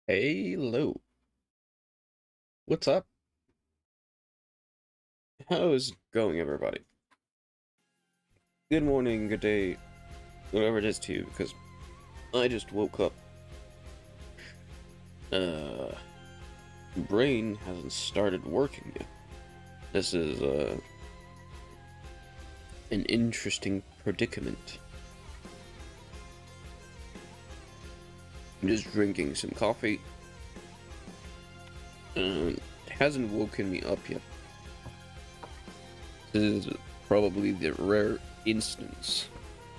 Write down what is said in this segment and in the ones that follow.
Hello. What's up? How's it going, everybody? Good morning, good day, whatever it is to you, because I just woke up. Uh, Brain hasn't started working yet. This is, an interesting predicament. I'm just drinking some coffee, and it hasn't woken me up yet. This is probably the rare instance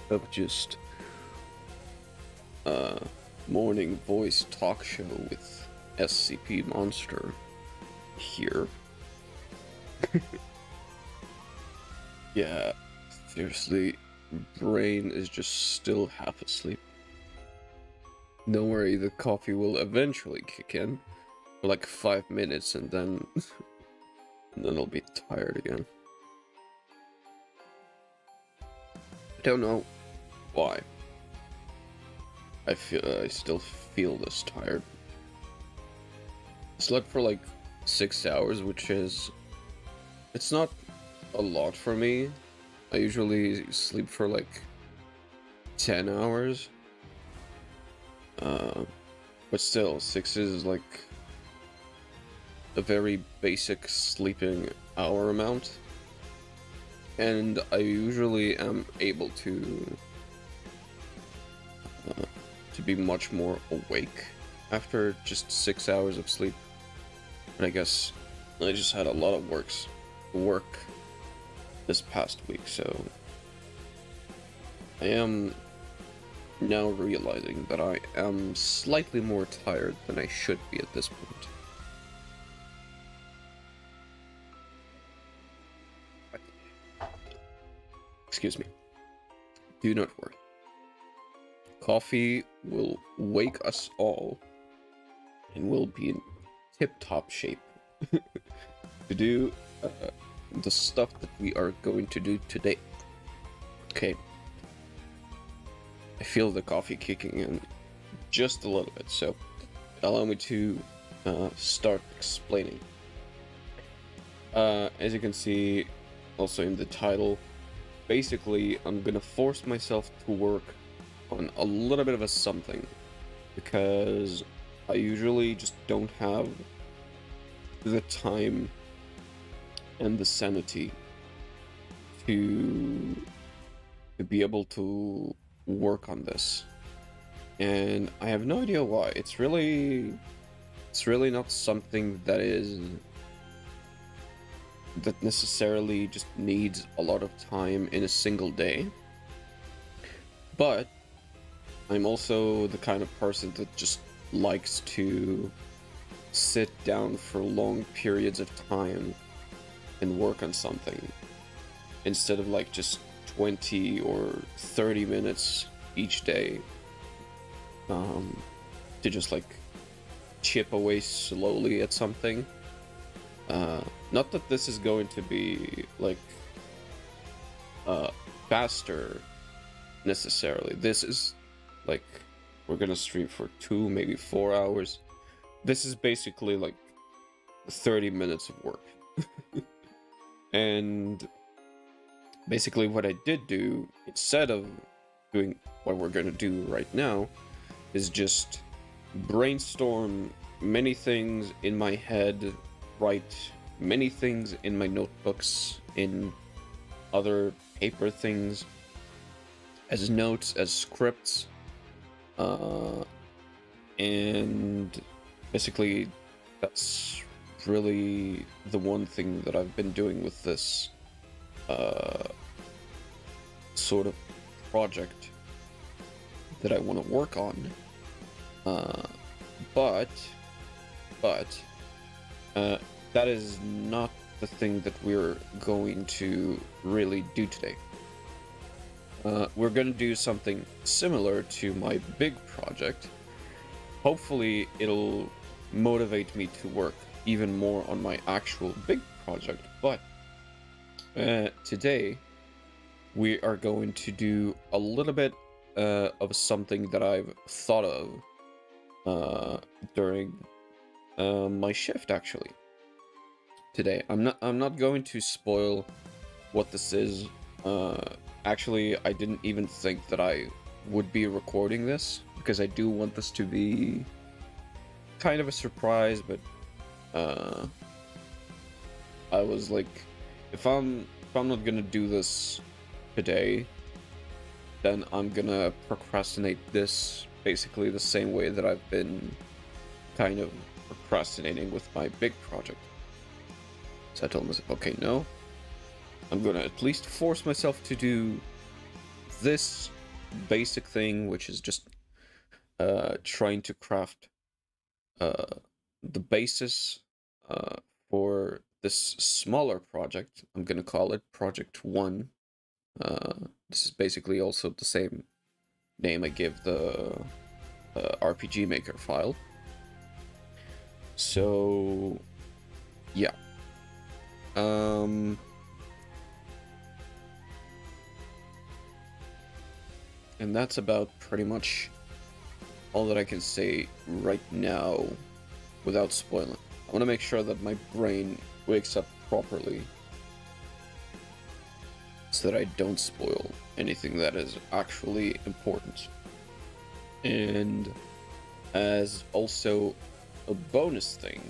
of just morning voice talk show with SCP Monster here. Yeah, seriously, brain is just still half asleep. Don't worry, the coffee will eventually kick in for like 5 minutes and then and then I'll be tired again. I don't know why. I still feel this tired. Slept for like 6 hours, which is it's not a lot for me. I usually sleep for like 10 hours. But still, 6 is like a very basic sleeping hour amount. And I usually am able to be much more awake after just 6 hours of sleep. And I guess I just had a lot of work this past week, so I am now realizing that I am slightly more tired than I should be at this point. Excuse me. Do not worry. Coffee will wake us all and we'll be in tip-top shape to do the stuff that we are going to do today. Okay. I feel the coffee kicking in just a little bit, so allow me to start explaining. As you can see also in the title, basically I'm gonna force myself to work on a little bit of a something because I usually just don't have the time and the sanity to be able to work on this, and I have no idea why. It's really not something that necessarily just needs a lot of time in a single day, but I'm also the kind of person that just likes to sit down for long periods of time and work on something instead of like just 20 or 30 minutes each day, to just like chip away slowly at something. Not that this is going to be like faster necessarily. This is like we're gonna stream for 2, maybe 4 hours. This is basically like 30 minutes of work. And basically what I did do, instead of doing what we're gonna do right now, is just brainstorm many things in my head, write many things in my notebooks, in other paper things, as notes, as scripts, and basically that's really the one thing that I've been doing with this sort of project that I want to work on. But that is not the thing that we're going to really do today. We're going to do something similar to my big project. Hopefully it'll motivate me to work even more on my actual big project, but today we are going to do a little bit of something that I've thought of during my shift actually today. I'm not going to spoil what this is. Actually, I didn't even think that I would be recording this because I do want this to be kind of a surprise, but I was like, if I'm not gonna do this today, then I'm gonna procrastinate this basically the same way that I've been kind of procrastinating with my big project. So I told myself, okay, no, I'm gonna at least force myself to do this basic thing, which is just trying to craft the basis for this smaller project. I'm gonna call it Project 1. This is basically also the same name I give the RPG Maker file. So, yeah. And that's about pretty much all that I can say right now without spoiling. I want to make sure that my brain wakes up properly so that I don't spoil anything that is actually important. And as also a bonus thing,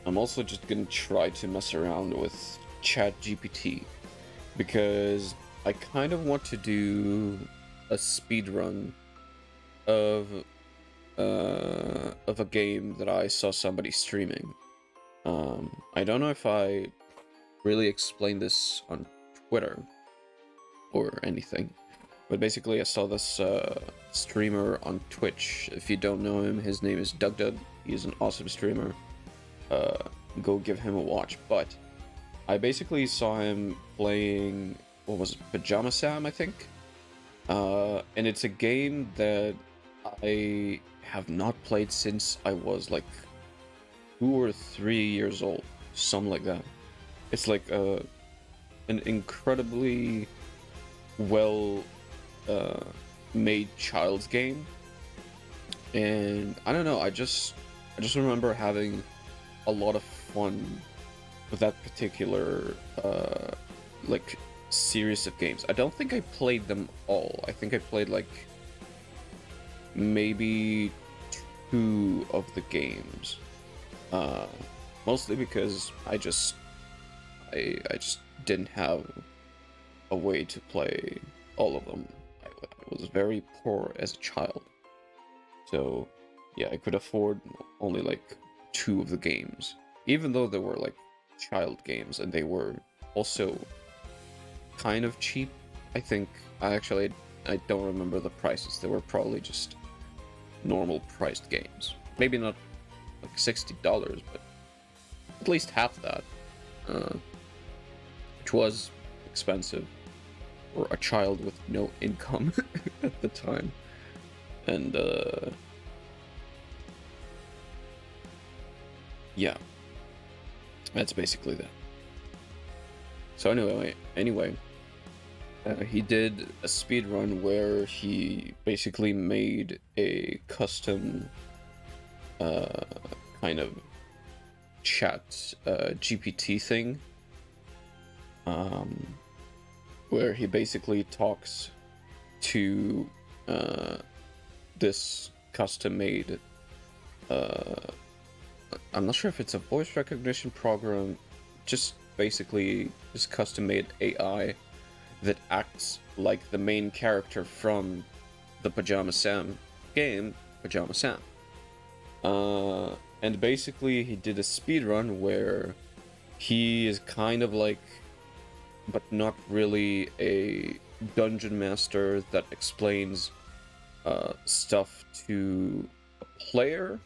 I'm also just gonna try to mess around with ChatGPT because I kind of want to do a speedrun of a game that I saw somebody streaming. I don't know if I really explained this on Twitter or anything, but basically I saw this streamer on Twitch. If you don't know him, his name is Dug. He's an awesome streamer. Go give him a watch. But I basically saw him playing, what was it, Pajama Sam, I think? And it's a game that I have not played since I was like 2 or 3 years old, something like that. It's like an incredibly well made child's game, and I don't know, I just remember having a lot of fun with that particular like series of games. I don't think I played them all. I think I played like maybe 2 of the games, mostly because I just didn't have a way to play all of them. I was very poor as a child, so yeah, I could afford only like 2 of the games, even though they were like child games and they were also kind of cheap. I think I don't remember the prices. They were probably just normal priced games. Maybe not like $60, but at least half that, which was expensive for a child with no income at the time. And yeah, that's basically that. So anyway, he did a speedrun where he basically made a custom kind of chat GPT thing, where he basically talks to this custom-made, I'm not sure if it's a voice recognition program, just basically this custom-made AI that acts like the main character from the Pajama Sam game, Pajama Sam. And basically he did a speedrun where he is kind of like, but not really, a dungeon master that explains stuff to a player.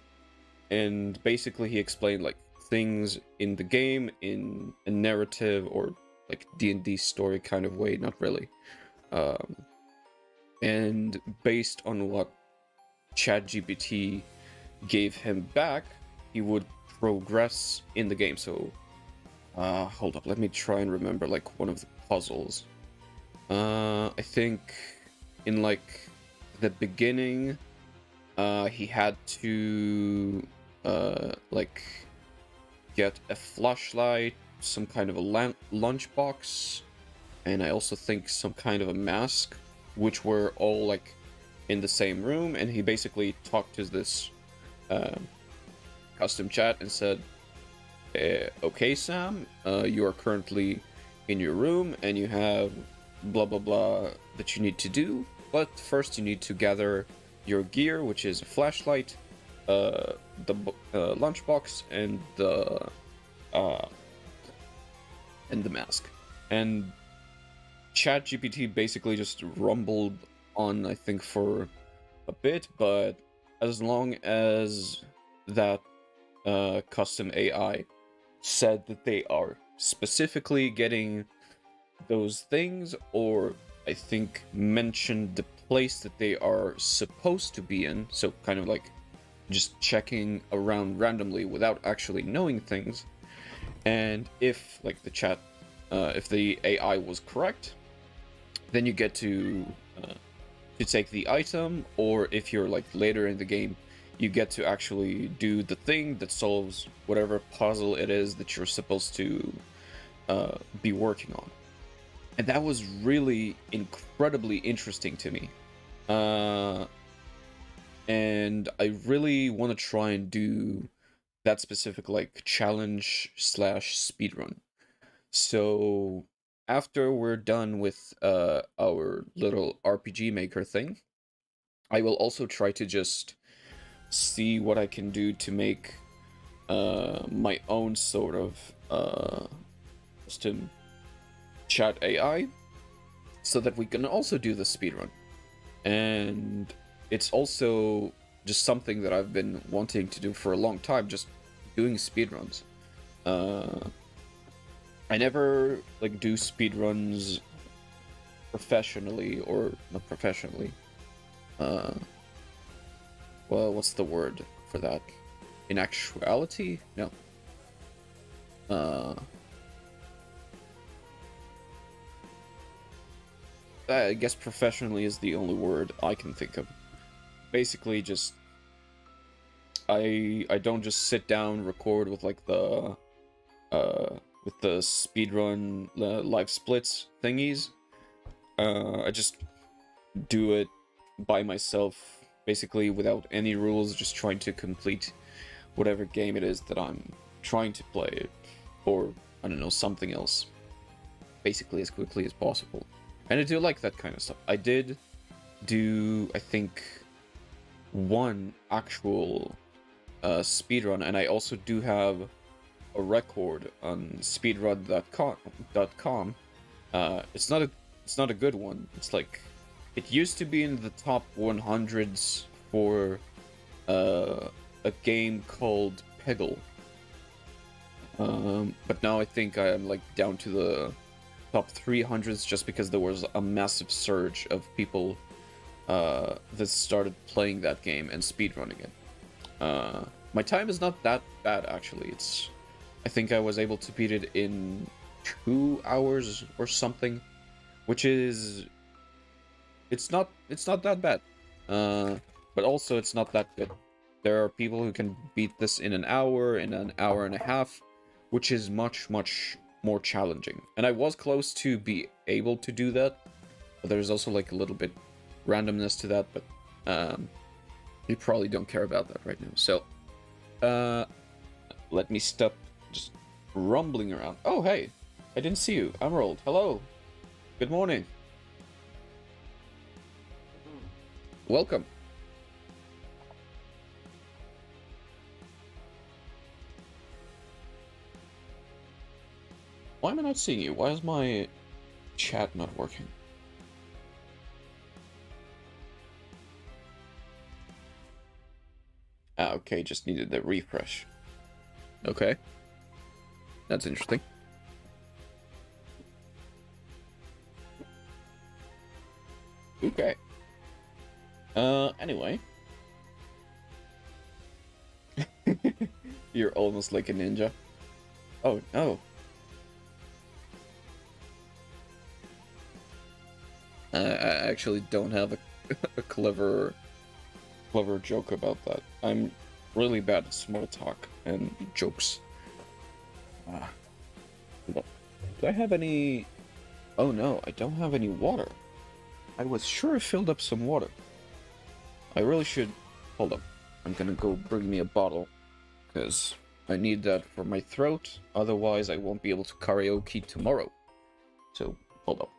And basically he explained like things in the game in a narrative or like D&D story kind of way, not really. And based on what ChatGPT gave him back, he would progress in the game. So hold up, let me try and remember like one of the puzzles. I think in like the beginning He had to like get a flashlight, some kind of a lunchbox, and I also think some kind of a mask, which were all like in the same room. And he basically talked to this custom chat and said, "Okay, Sam, you are currently in your room, and you have blah blah blah that you need to do. But first, you need to gather your gear, which is a flashlight, the lunchbox, and the mask." And ChatGPT basically just rumbled on, I think, for a bit, but as long as that custom AI said that they are specifically getting those things, or I think mentioned the place that they are supposed to be in, so kind of like just checking around randomly without actually knowing things, and if like the chat, if the AI was correct, then you get to take the item, or if you're like later in the game, you get to actually do the thing that solves whatever puzzle it is that you're supposed to be working on. And that was really incredibly interesting to me. And I really want to try and do that specific like challenge slash speedrun. So after we're done with our little RPG maker thing, I will also try to just see what I can do to make my own sort of custom chat AI, so that we can also do the speedrun. And it's also just something that I've been wanting to do for a long time, just doing speedruns. I never like do speedruns professionally, or not professionally. Well, what's the word for that? In actuality? No. I guess professionally is the only word I can think of. Basically, just I don't just sit down, record with like the speedrun live splits thingies. I just do it by myself, basically without any rules, just trying to complete whatever game it is that I'm trying to play, or I don't know, something else, basically as quickly as possible. And I do like that kind of stuff. I did do, I think, one actual speedrun, and I also do have a record on speedrun.com. It's not a good one. It's like, it used to be in the top 100s for a game called Peggle. But now I think I am like down to the top 300s, just because there was a massive surge of people that started playing that game and speedrunning it. My time is not that bad, actually. I think I was able to beat it in 2 hours or something, which is, it's not that bad, but also it's not that good. There are people who can beat this in an hour and a half, which is much more challenging. And I was close to be able to do that, but there's also like a little bit randomness to that, but you probably don't care about that right now. So let me stop just rumbling around. Oh, hey, I didn't see you. Emerald, hello. Good morning. Welcome. Why am I not seeing you? Why is my chat not working? Ah, okay, just needed the refresh. Okay. That's interesting. Okay. Anyway. You're almost like a ninja. Oh, no. I actually don't have a clever clever joke about that. I'm really bad at small talk and jokes. Ah, do I have any... Oh no, I don't have any water. I was sure I filled up some water. I really should... Hold up. I'm gonna go bring me a bottle, because I need that for my throat, otherwise I won't be able to karaoke tomorrow. So, hold up.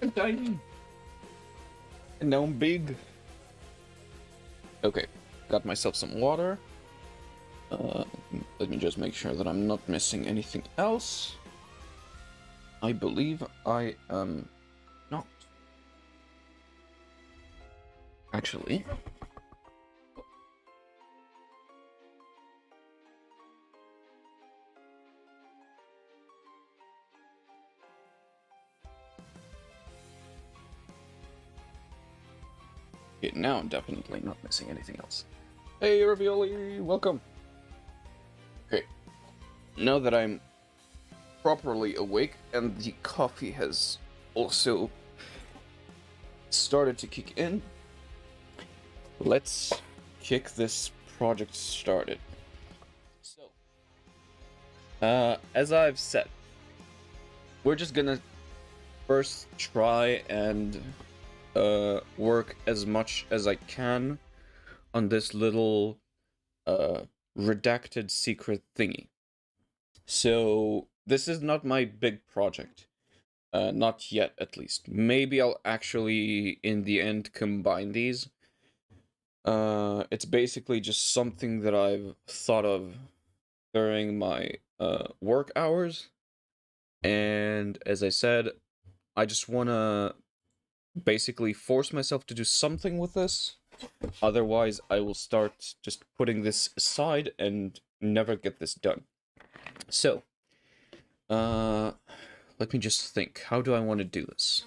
I'm tiny. And now I'm big. Okay, got myself some water. Let me just make sure that I'm not missing anything else. I believe I am not. Actually. Okay, now I'm definitely not missing anything else. Hey, Ravioli, welcome. Okay, now that I'm properly awake and the coffee has also started to kick in, let's kick this project started. So, as I've said, we're just gonna first try and work as much as I can on this little redacted secret thingy. So this is not my big project. Not yet, at least. Maybe I'll actually, in the end, combine these. It's basically just something that I've thought of during my work hours. And as I said, I just want to basically force myself to do something with this. Otherwise, I will start just putting this aside and never get this done. So, let me just think. How do I want to do this?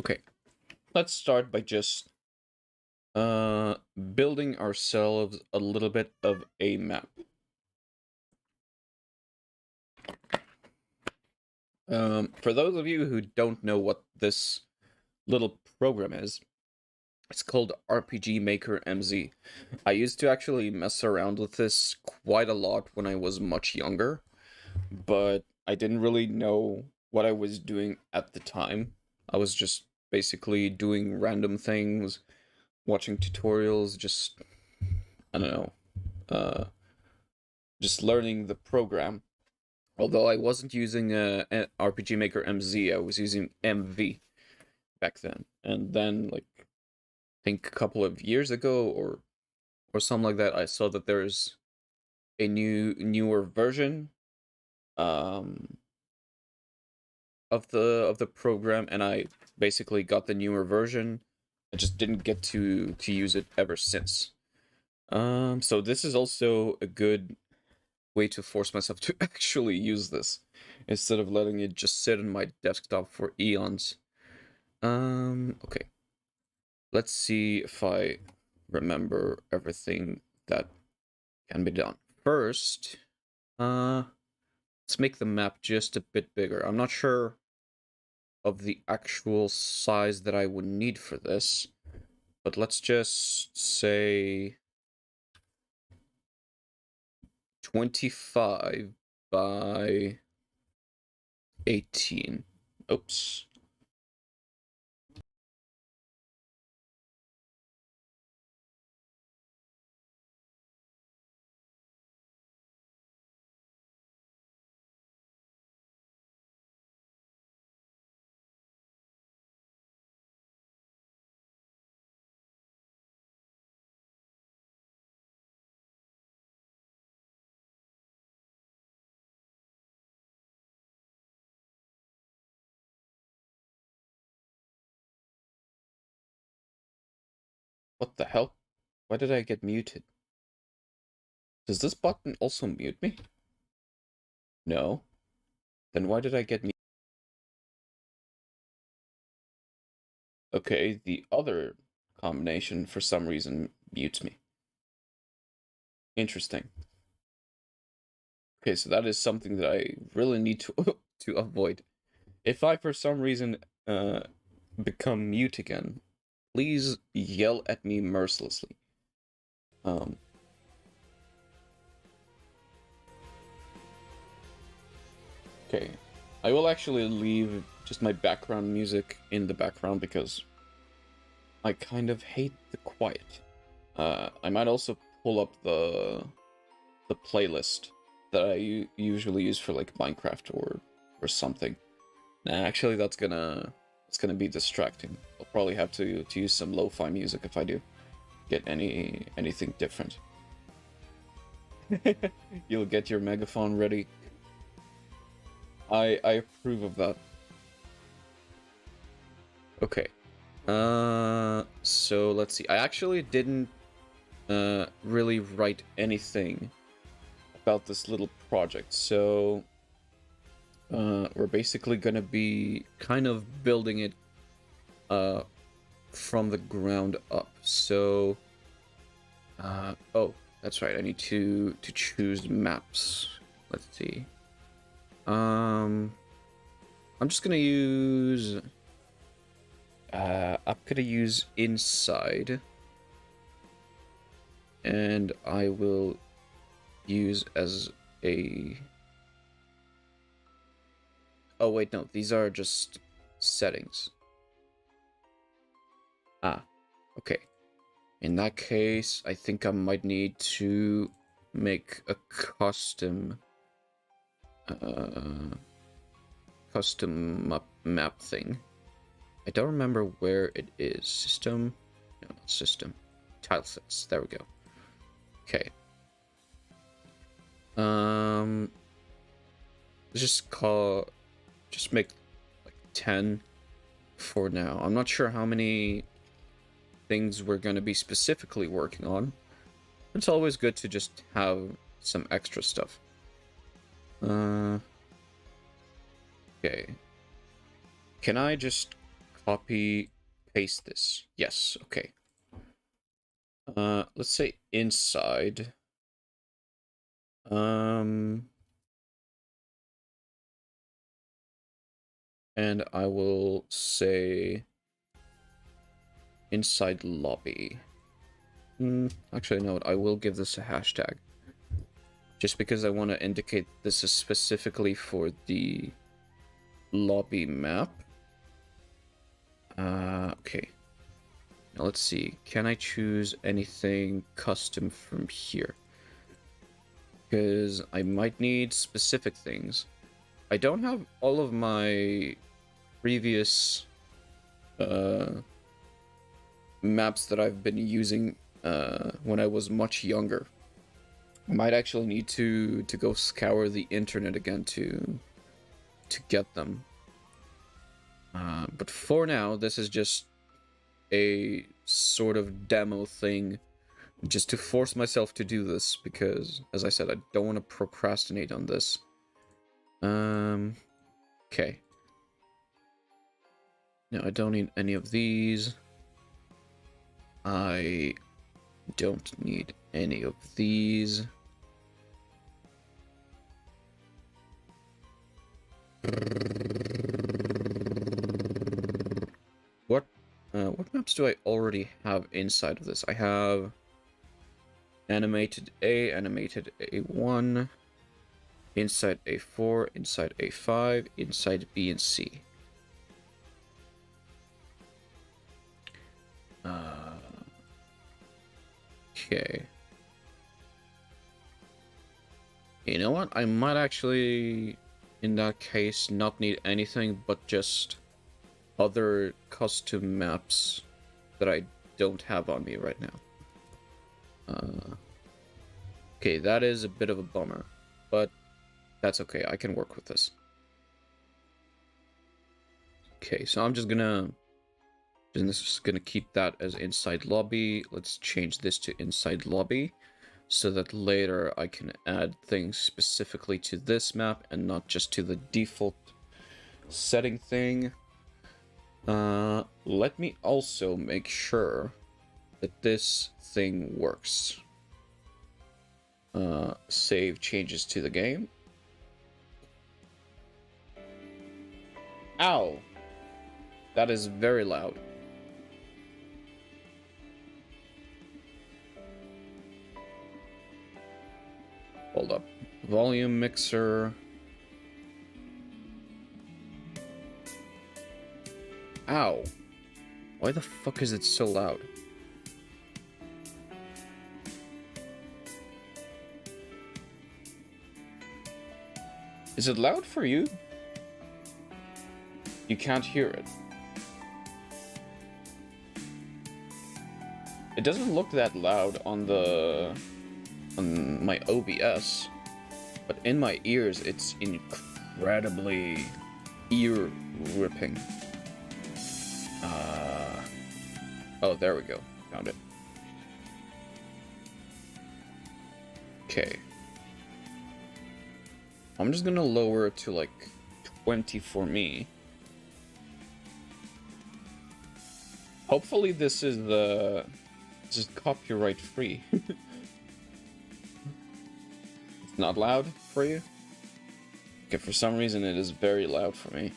Okay. Let's start by just building ourselves a little bit of a map. For those of you who don't know what this little program is, it's called RPG Maker MZ. I used to actually mess around with this quite a lot when I was much younger, but I didn't really know what I was doing at the time. I was just basically doing random things, watching tutorials, just, I don't know, just learning the program. Although I wasn't using an RPG Maker MZ, I was using MV back then. And then, like, I think a couple of years ago or something like that, I saw that there's a newer version of the program, and I basically got the newer version. I just didn't get to use it ever since. So this is also a good way to force myself to actually use this instead of letting it just sit on my desktop for eons. Okay. Let's see if I remember everything that can be done. First, let's make the map just a bit bigger. I'm not sure of the actual size that I would need for this, but let's just say 25 by 18. Oops. What the hell? Why did I get muted? Does this button also mute me? No. Then why did I get muted? Okay, the other combination for some reason mutes me. Interesting. Okay, so that is something that I really need to to avoid. If I for some reason become mute again, please yell at me mercilessly. Okay, I will actually leave just my background music in the background because I kind of hate the quiet. I might also pull up the playlist that I usually use for like Minecraft or something. Nah, actually that's gonna be distracting. I'll probably have to use some lo-fi music if I do get anything different. You'll get your megaphone ready. I approve of that. Okay. So let's see. I actually didn't really write anything about this little project. So we're basically gonna be kind of building it from the ground up. So oh, that's right. I need to choose maps. Let's see. I'm just gonna use I'm gonna use inside, and I will use as a oh wait, no, these are just settings. Okay. In that case, I think I might need to make a custom map thing. I don't remember where it is. System? No, not system. Tilesets. There we go. Okay. Just make like 10 for now. I'm not sure how many things we're going to be specifically working on. It's always good to just have some extra stuff. Okay. Can I just copy paste this? Yes, okay. Let's say inside. And I will say inside lobby. Actually, no, I will give this a hashtag. Just because I want to indicate this is specifically for the lobby map. Okay. Now let's see. Can I choose anything custom from here? Because I might need specific things. I don't have all of my previous maps that I've been using when I was much younger. I might actually need to go scour the internet again to get them. But for now, this is just a sort of demo thing, just to force myself to do this, because, as I said, I don't want to procrastinate on this. Okay. No, I don't need any of these. I don't need any of these. What maps do I already have inside of this? I have animated A, animated A1, inside A4, inside A5, inside B and C. Okay. You know what? I might actually, in that case, not need anything but just other custom maps that I don't have on me right now. Okay, that is a bit of a bummer, but that's okay. I can work with this. Okay, so I'm just gonna And this is going to keep that as inside lobby. Let's change this to inside lobby so that later I can add things specifically to this map and not just to the default setting thing. Let me also make sure that this thing works. Save changes to the game. Ow! That is very loud. Hold up. Volume mixer. Ow. Why the fuck is it so loud? Is it loud for you? You can't hear it. It doesn't look that loud on my OBS, but in my ears it's incredibly ear-ripping. Oh, there we go. Found it. Okay. I'm just gonna lower it to like 20 for me. Hopefully this is copyright free. It's not loud for you? Okay, for some reason it is very loud for me.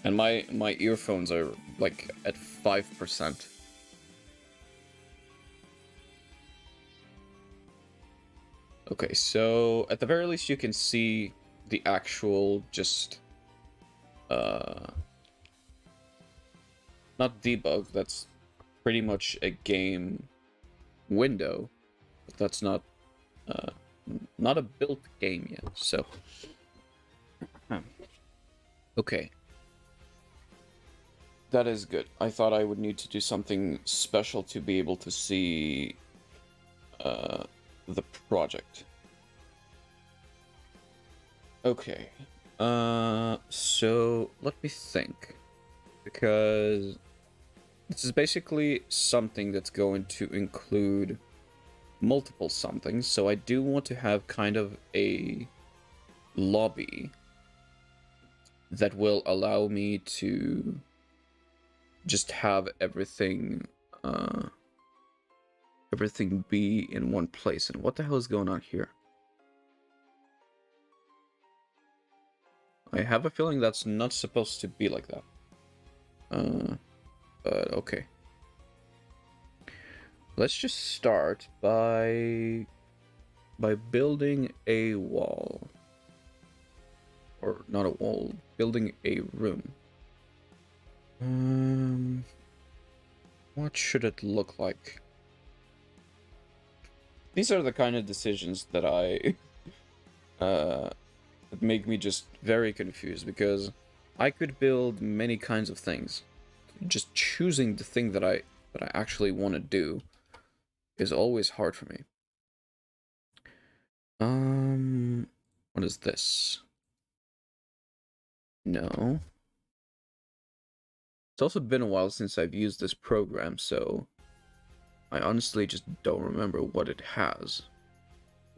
And my earphones are like at 5%. Okay, so at the very least you can see the actual just not debug, that's pretty much a game window, but that's not a built game yet, so okay. That is good. I thought I would need to do something special to be able to see the project. Okay. So let me think, because this is basically something that's going to include multiple somethings, so I do want to have kind of a lobby that will allow me to just have everything be in one place. And what the hell is going on here? I have a feeling that's not supposed to be like that. But okay. Let's just start by building a wall. Or not a wall, building a room. What should it look like? These are the kind of decisions that that make me just very confused, because I could build many kinds of things. Just choosing the thing that I actually want to do is always hard for me. What is this? No. It's also been a while since I've used this program, so I honestly just don't remember what it has.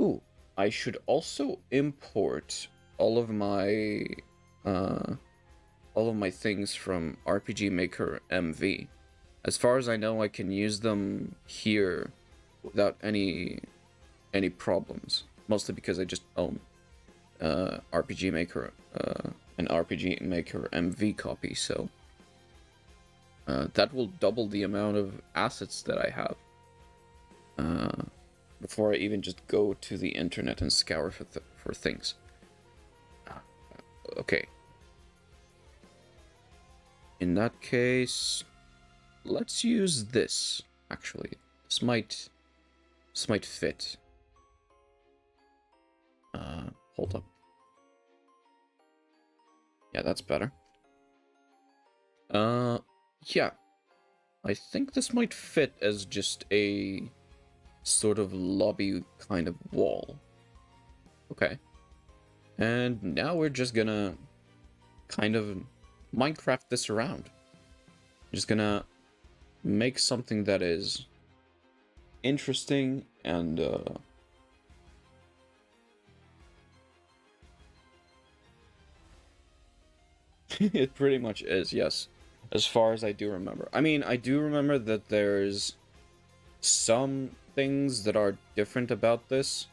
Ooh, I should also import all of my things from RPG Maker MV. As far as I know, I can use them here without any problems. Mostly because I just own RPG Maker, an RPG Maker MV copy, so that will double the amount of assets that I have before I even just go to the internet and scour for things. Okay. In that case, let's use this. Actually, this might fit. Hold up. Yeah, that's better. Yeah. I think this might fit as just a sort of lobby kind of wall. Okay. And now we're just gonna kind of Minecraft this around. just gonna make something that is interesting and it pretty much is, yes. As far as I do remember. I mean, I do remember that there's some things that are different about this.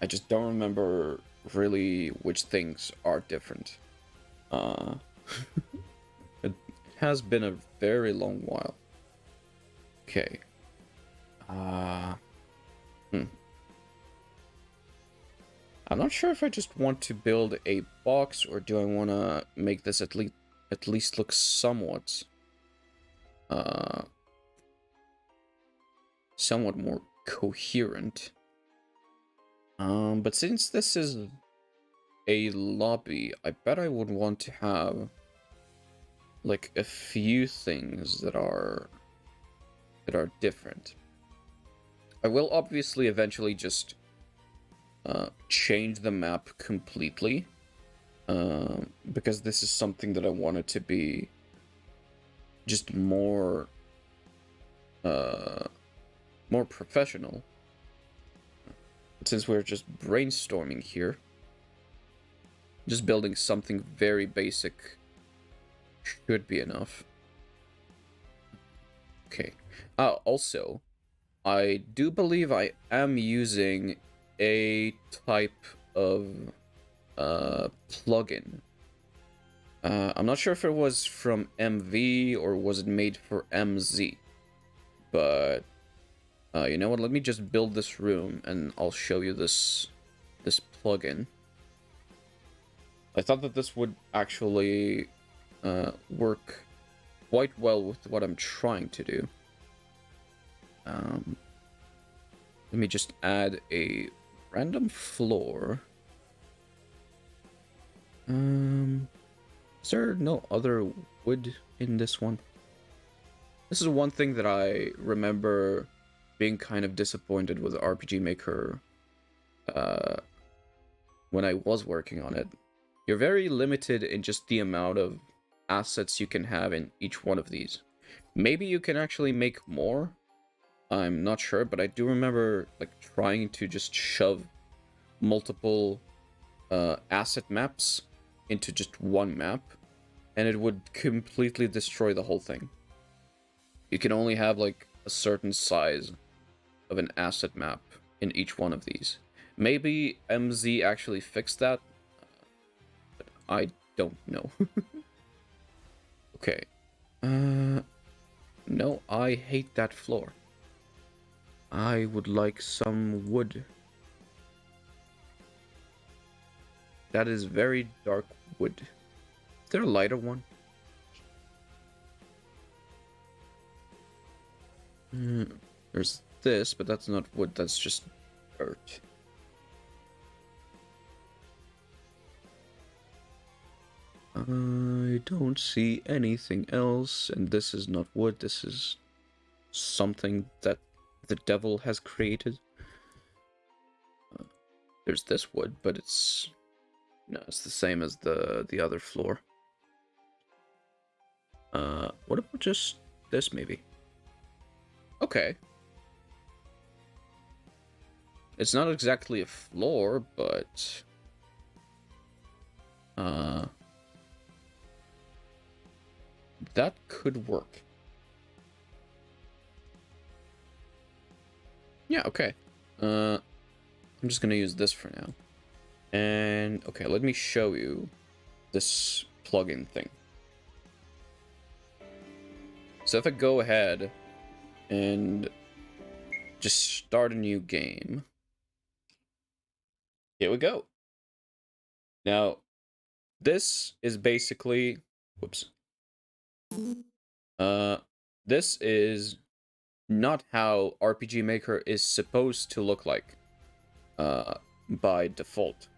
I just don't remember really which things are different. It has been a very long while. Okay. I'm not sure if I just want to build a box or do I want to make this at least look somewhat somewhat more coherent. But since this is a lobby, I bet I would want to have like a few things that are different. I will obviously eventually just change the map completely, because this is something that I wanted to be just more more professional. Since we're just brainstorming here, just building something very basic should be enough. Okay. Also, I do believe I am using a type of plugin. I'm not sure if it was from MV or was it made for MZ, but you know what? Let me just build this room and I'll show you this plugin. I thought that this would actually work quite well with what I'm trying to do. Let me just add a random floor. Is there no other wood in this one? This is one thing that I remember being kind of disappointed with RPG Maker when I was working on it. You're very limited in just the amount of assets you can have in each one of these. Maybe you can actually make more. I'm not sure, but I do remember like trying to just shove multiple asset maps into just one map, and it would completely destroy the whole thing. You can only have like a certain size of an asset map in each one of these. Maybe MZ actually fixed that, but I don't know. Okay. No, I hate that floor. I would like some wood. That is very dark wood. Is there a lighter one? There's this, but that's not wood, that's just dirt. I don't see anything else, and this is not wood, this is something that the devil has created. There's this wood, but it's... no, it's the same as the other floor. What about just this, maybe? Okay. It's not exactly a floor, but... that could work. Yeah, okay. I'm just gonna use this for now. And, okay, let me show you this plugin thing. So if I go ahead and just start a new game, here we go. Now, this is basically, whoops. This is not how RPG Maker is supposed to look like by default.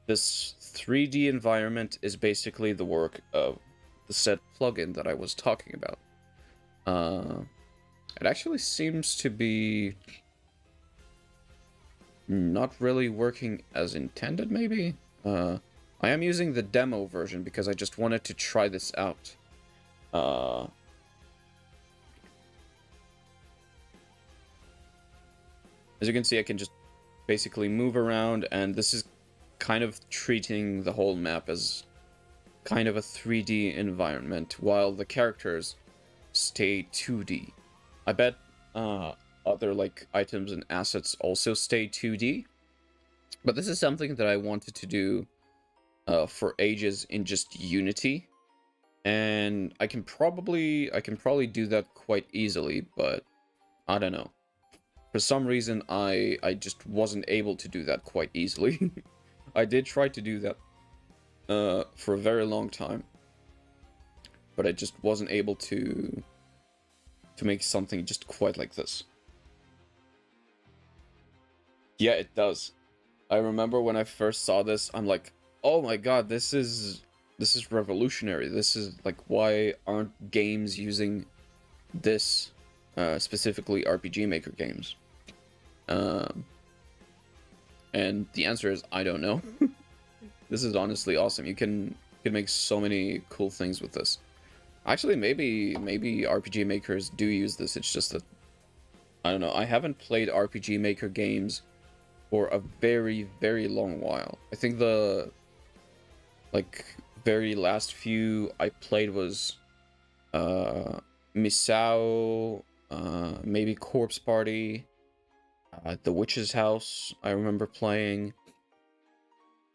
This 3D environment is basically the work of the said plugin that I was talking about. It actually seems to be not really working as intended, maybe? I am using the demo version because I just wanted to try this out. As you can see, I can just basically move around, and this is kind of treating the whole map as kind of a 3D environment, while the characters stay 2D. I bet other like items and assets also stay 2D, but this is something that I wanted to do for ages in just Unity, and I can probably do that quite easily, but I don't know. For some reason, I just wasn't able to do that quite easily. I did try to do that for a very long time, but I just wasn't able to make something just quite like this. Yeah, it does. I remember when I first saw this, I'm like, oh my god, this is revolutionary. This is like, why aren't games using this, specifically RPG Maker games? And the answer is, I don't know. This is honestly awesome. You can make so many cool things with this. Actually, maybe RPG makers do use this. It's just that, I don't know. I haven't played RPG Maker games for a very, very long while. I think the like very last few I played was Misao, maybe Corpse Party, The Witch's House. I remember playing.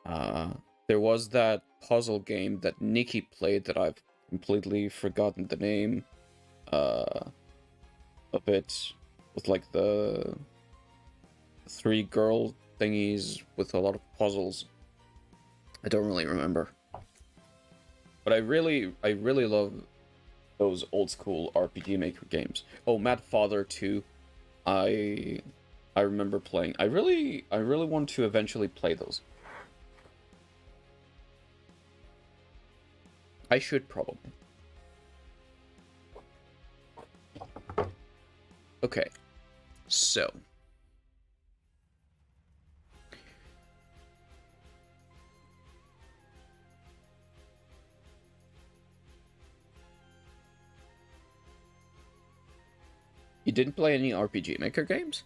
There was that puzzle game that Nikki played that I've completely forgotten the name of it, with like the 3 girl thingies with a lot of puzzles. I don't really remember, but I really love those old school RPG Maker games. Oh, Mad Father 2, I remember playing. I really want to eventually play those. I should probably. Okay, so you didn't play any RPG Maker games?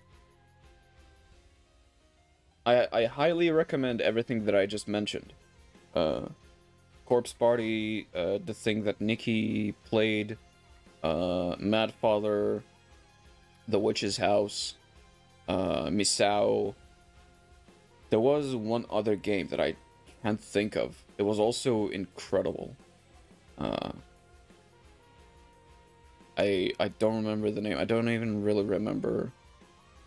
I highly recommend everything that I just mentioned. Corpse Party, the thing that Nikki played, Mad Father, The Witch's House, Misao. There was one other game that I can't think of. It was also incredible. I don't remember the name. I don't even really remember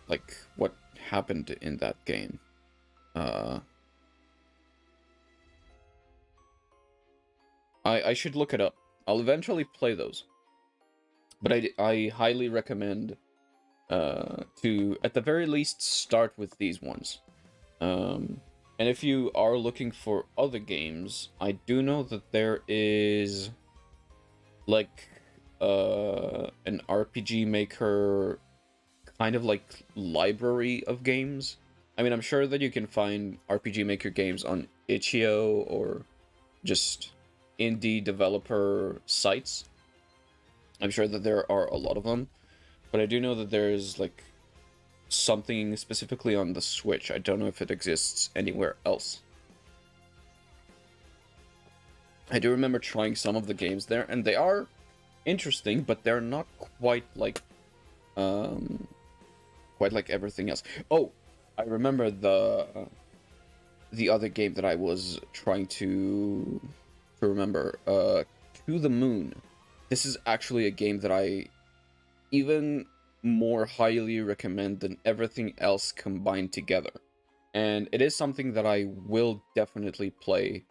like what happened in that game. I should look it up. I'll eventually play those. But I highly recommend to, at the very least, start with these ones. And if you are looking for other games, I do know that there is like an RPG Maker kind of like library of games. I mean, I'm sure that you can find RPG Maker games on itch.io or just indie developer sites. I'm sure that there are a lot of them, but I do know that there's like something specifically on the Switch. I don't know if it exists anywhere else. I do remember trying some of the games there, and they are interesting, but they're not quite like everything else. Oh, I remember the other game that I was trying to remember, To the Moon. This is actually a game that I even more highly recommend than everything else combined together. And it is something that I will definitely play,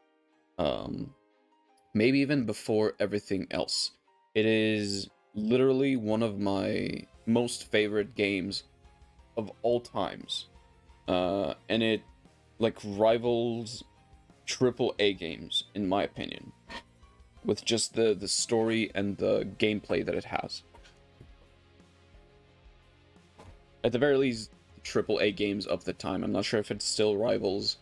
maybe even before everything else. It is literally one of my most favorite games of all times. And it like rivals AAA games in my opinion, with just the story and the gameplay that it has. At the very least, AAA games of the time. I'm not sure if it still rivals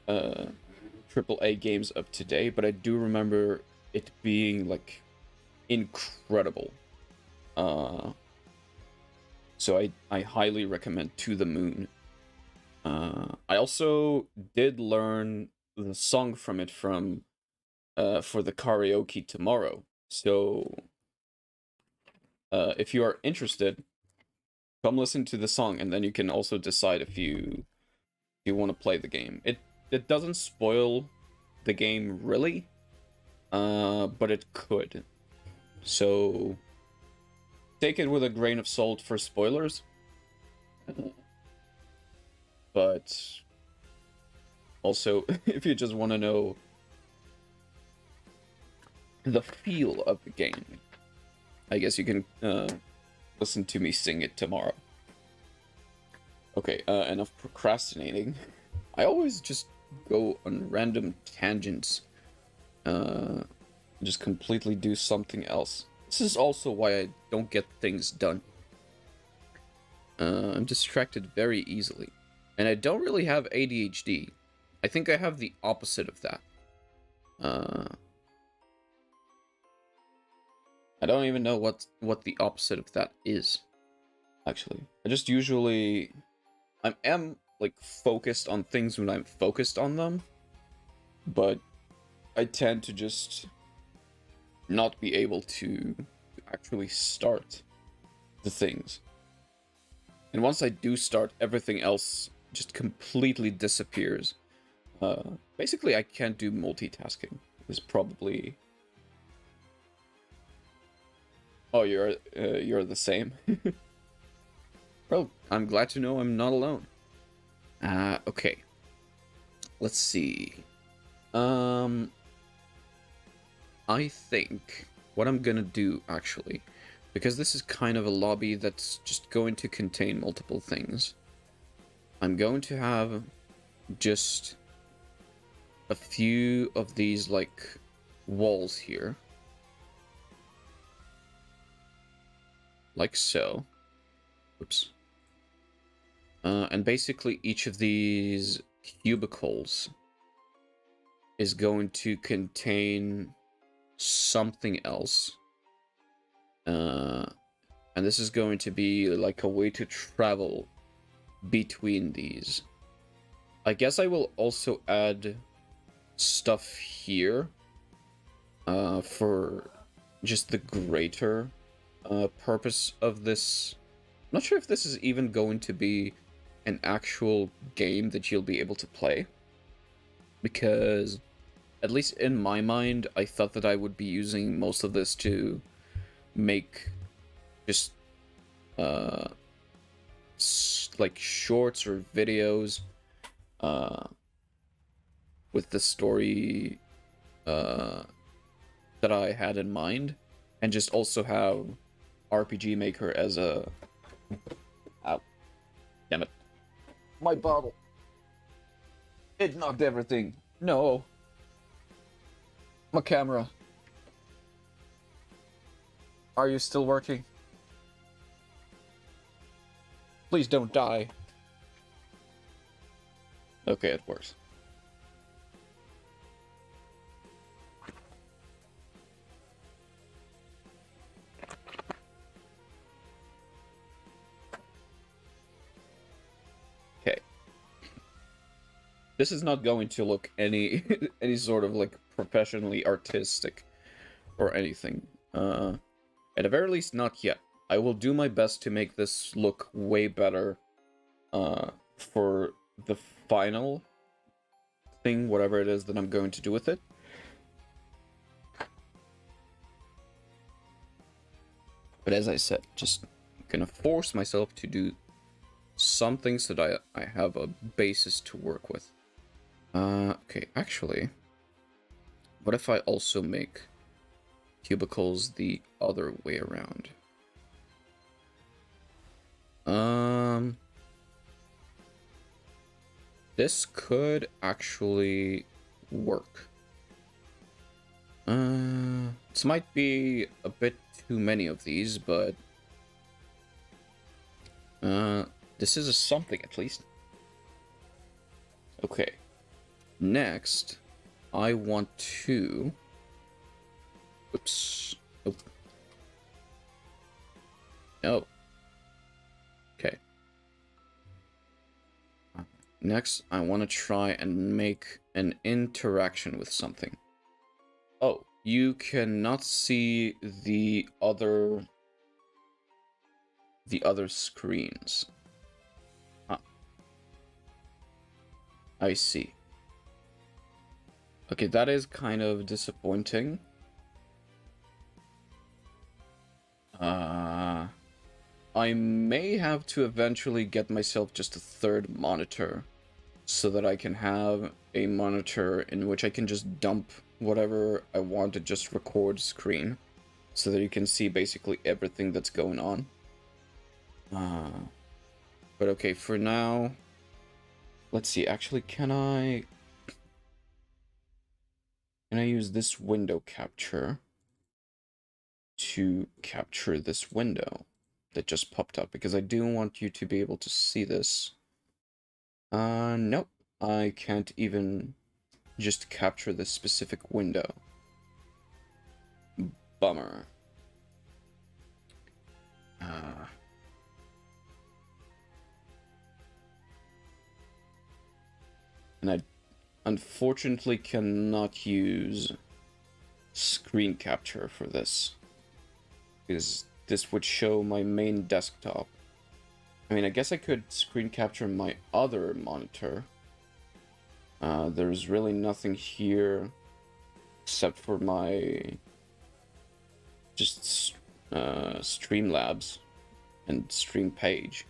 AAA games of today, but I do remember it being like incredible. So I highly recommend To the Moon. I also did learn the song from it from for the karaoke tomorrow. So if you are interested, come listen to the song, and then you can also decide if you want to play the game. It doesn't spoil the game really, but it could. So take it with a grain of salt for spoilers. But also, if you just want to know the feel of the game, I guess you can listen to me sing it tomorrow. Okay, enough procrastinating. I always just go on random tangents. Just completely do something else. This is also why I don't get things done. I'm distracted very easily. And I don't really have ADHD. I think I have the opposite of that. I don't even know what the opposite of that is, actually. I just usually... I am, like, focused on things when I'm focused on them, but I tend to just not be able to actually start the things. And once I do start, everything else just completely disappears. Basically, I can't do multitasking. It's probably... Oh, you're the same. Well, I'm glad to know I'm not alone. Okay. Let's see. I think what I'm gonna do, actually, because this is kind of a lobby that's just going to contain multiple things, I'm going to have just a few of these, like, walls here. Like so. Oops. And basically each of these cubicles is going to contain something else. And this is going to be like a way to travel between these. I guess I will also add stuff here for just the greater purpose of this. I'm not sure if this is even going to be an actual game that you'll be able to play, because at least in my mind, I thought that I would be using most of this to make just like shorts or videos with the story that I had in mind, and just also have RPG Maker as a... Ow. Damn it. My bottle. It knocked everything. No. My camera. Are you still working? Please don't die. Okay, it works. Okay. This is not going to look any sort of like professionally artistic or anything. At the very least, not yet. I will do my best to make this look way better for the final thing, whatever it is that I'm going to do with it. But as I said, just gonna force myself to do something so that I have a basis to work with. Okay, actually, what if I also make cubicles the other way around? This could actually work. This might be a bit too many of these, but this is a something at least. Okay. Next, I want to... Oops. Oh. No. next I want to try and make an interaction with something. Oh, you cannot see the other screens. Ah, I see. Okay, that is kind of disappointing. I may have to eventually get myself just a third monitor so that I can have a monitor in which I can just dump whatever I want to just record screen so that you can see basically everything that's going on. But okay, for now, let's see. Actually, can I use this window capture to capture this window that just popped up? Because I do want you to be able to see this. Nope. I can't even just capture this specific window. Bummer. And I unfortunately cannot use screen capture for this, because this would show my main desktop. I mean, I guess I could screen capture my other monitor. There's really nothing here except for my just Streamlabs and stream page.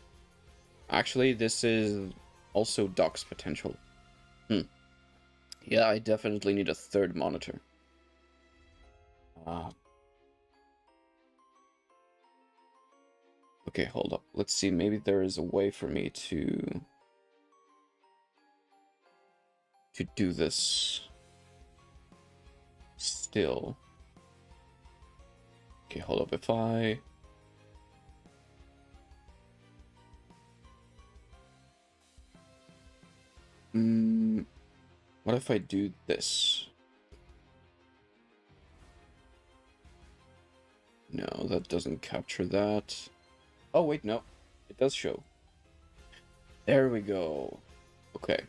Actually, this is also docs potential. Yeah, I definitely need a third monitor. Okay, hold up. Let's see, maybe there is a way for me to do this still. Okay, hold up. If I... what if I do this? No, that doesn't capture that. Oh, wait, no. It does show. There we go. Okay.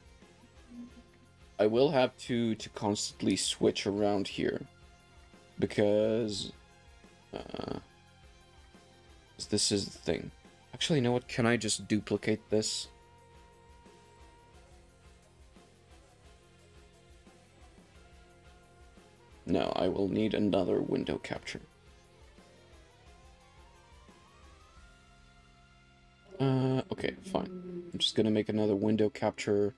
I will have to constantly switch around here. Because... this is the thing. Actually, you know what? Can I just duplicate this? No, I will need another window capture. Okay, fine. I'm just gonna make another window capture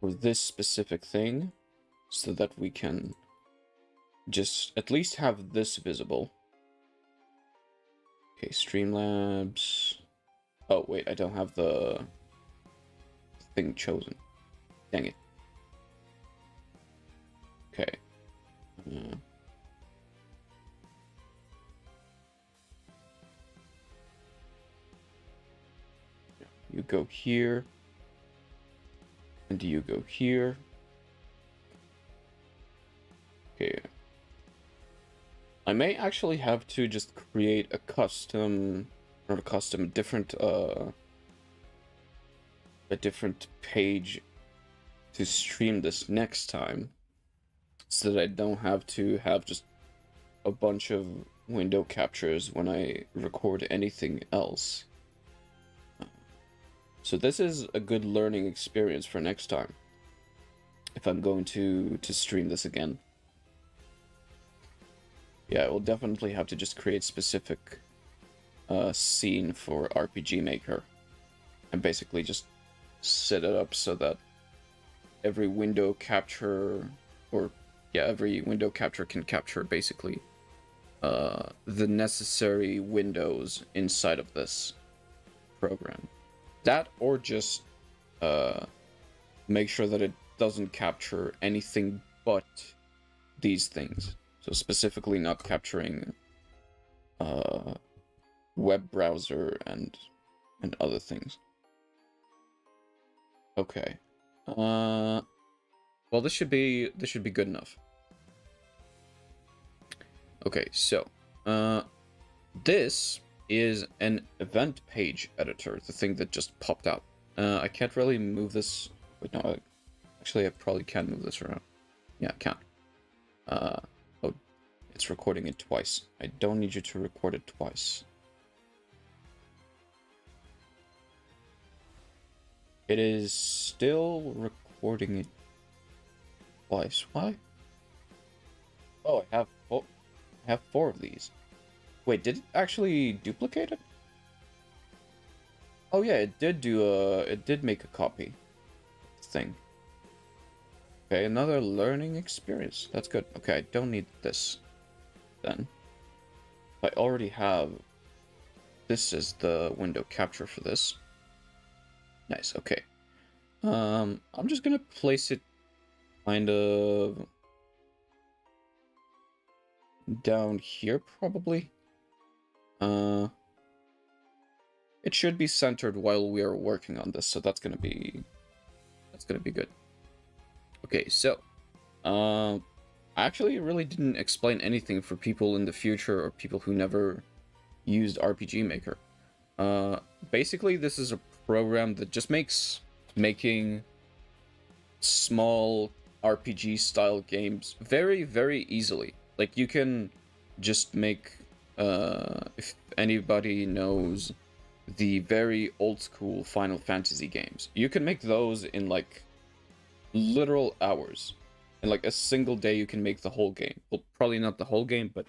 for this specific thing so that we can just at least have this visible. Okay, Streamlabs. Oh, wait, I don't have the thing chosen. Dang it. Okay. You go here. And you go here. Okay. I may actually have to just create a custom, not a custom, a different page to stream this next time, so that I don't have to have just a bunch of window captures when I record anything else. So this is a good learning experience for next time, if I'm going to stream this again. Yeah, I will definitely have to just create specific scene for RPG Maker, and basically just set it up so that every window capture, or yeah, every window capture can capture basically the necessary windows inside of this program. That, or just make sure that it doesn't capture anything but these things. So specifically not capturing web browser and other things. Okay. Well, this should be good enough. Okay, so this is an event page editor, the thing that just popped up. I can't really move this. Wait, no. Actually, I probably can move this around. Yeah, I can. Oh, it's recording it twice. I don't need you to record it twice. It is still recording it twice. Why? Oh, I have 4 of these. Wait, did it actually duplicate it? Oh yeah, it did make a copy thing. Okay, another learning experience. That's good. Okay, I don't need this then. I already have this is the window capture for this. Nice, okay. I'm just gonna place it kind of down here probably. It should be centered while we are working on this, so that's gonna be good. Okay, so I actually really didn't explain anything for people in the future or people who never used RPG Maker. Basically, this is a program that just makes making small RPG style games very, very easily. Like, you can just make, if anybody knows the very old school Final Fantasy games, you can make those in like literal hours. In like a single day, you can make the whole game. Well, probably not the whole game, but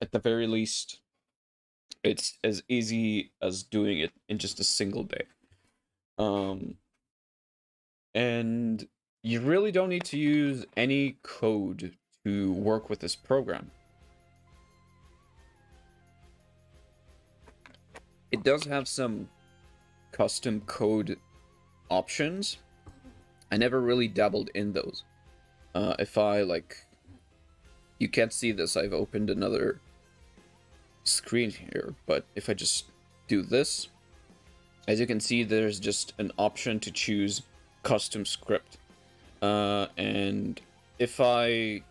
at the very least, it's as easy as doing it in just a single day. And you really don't need to use any code to work with this program. It does have some custom code options. I never really dabbled in those. If I, like... You can't see this, I've opened another screen here, but if I just do this, as you can see, there's just an option to choose custom script. And if I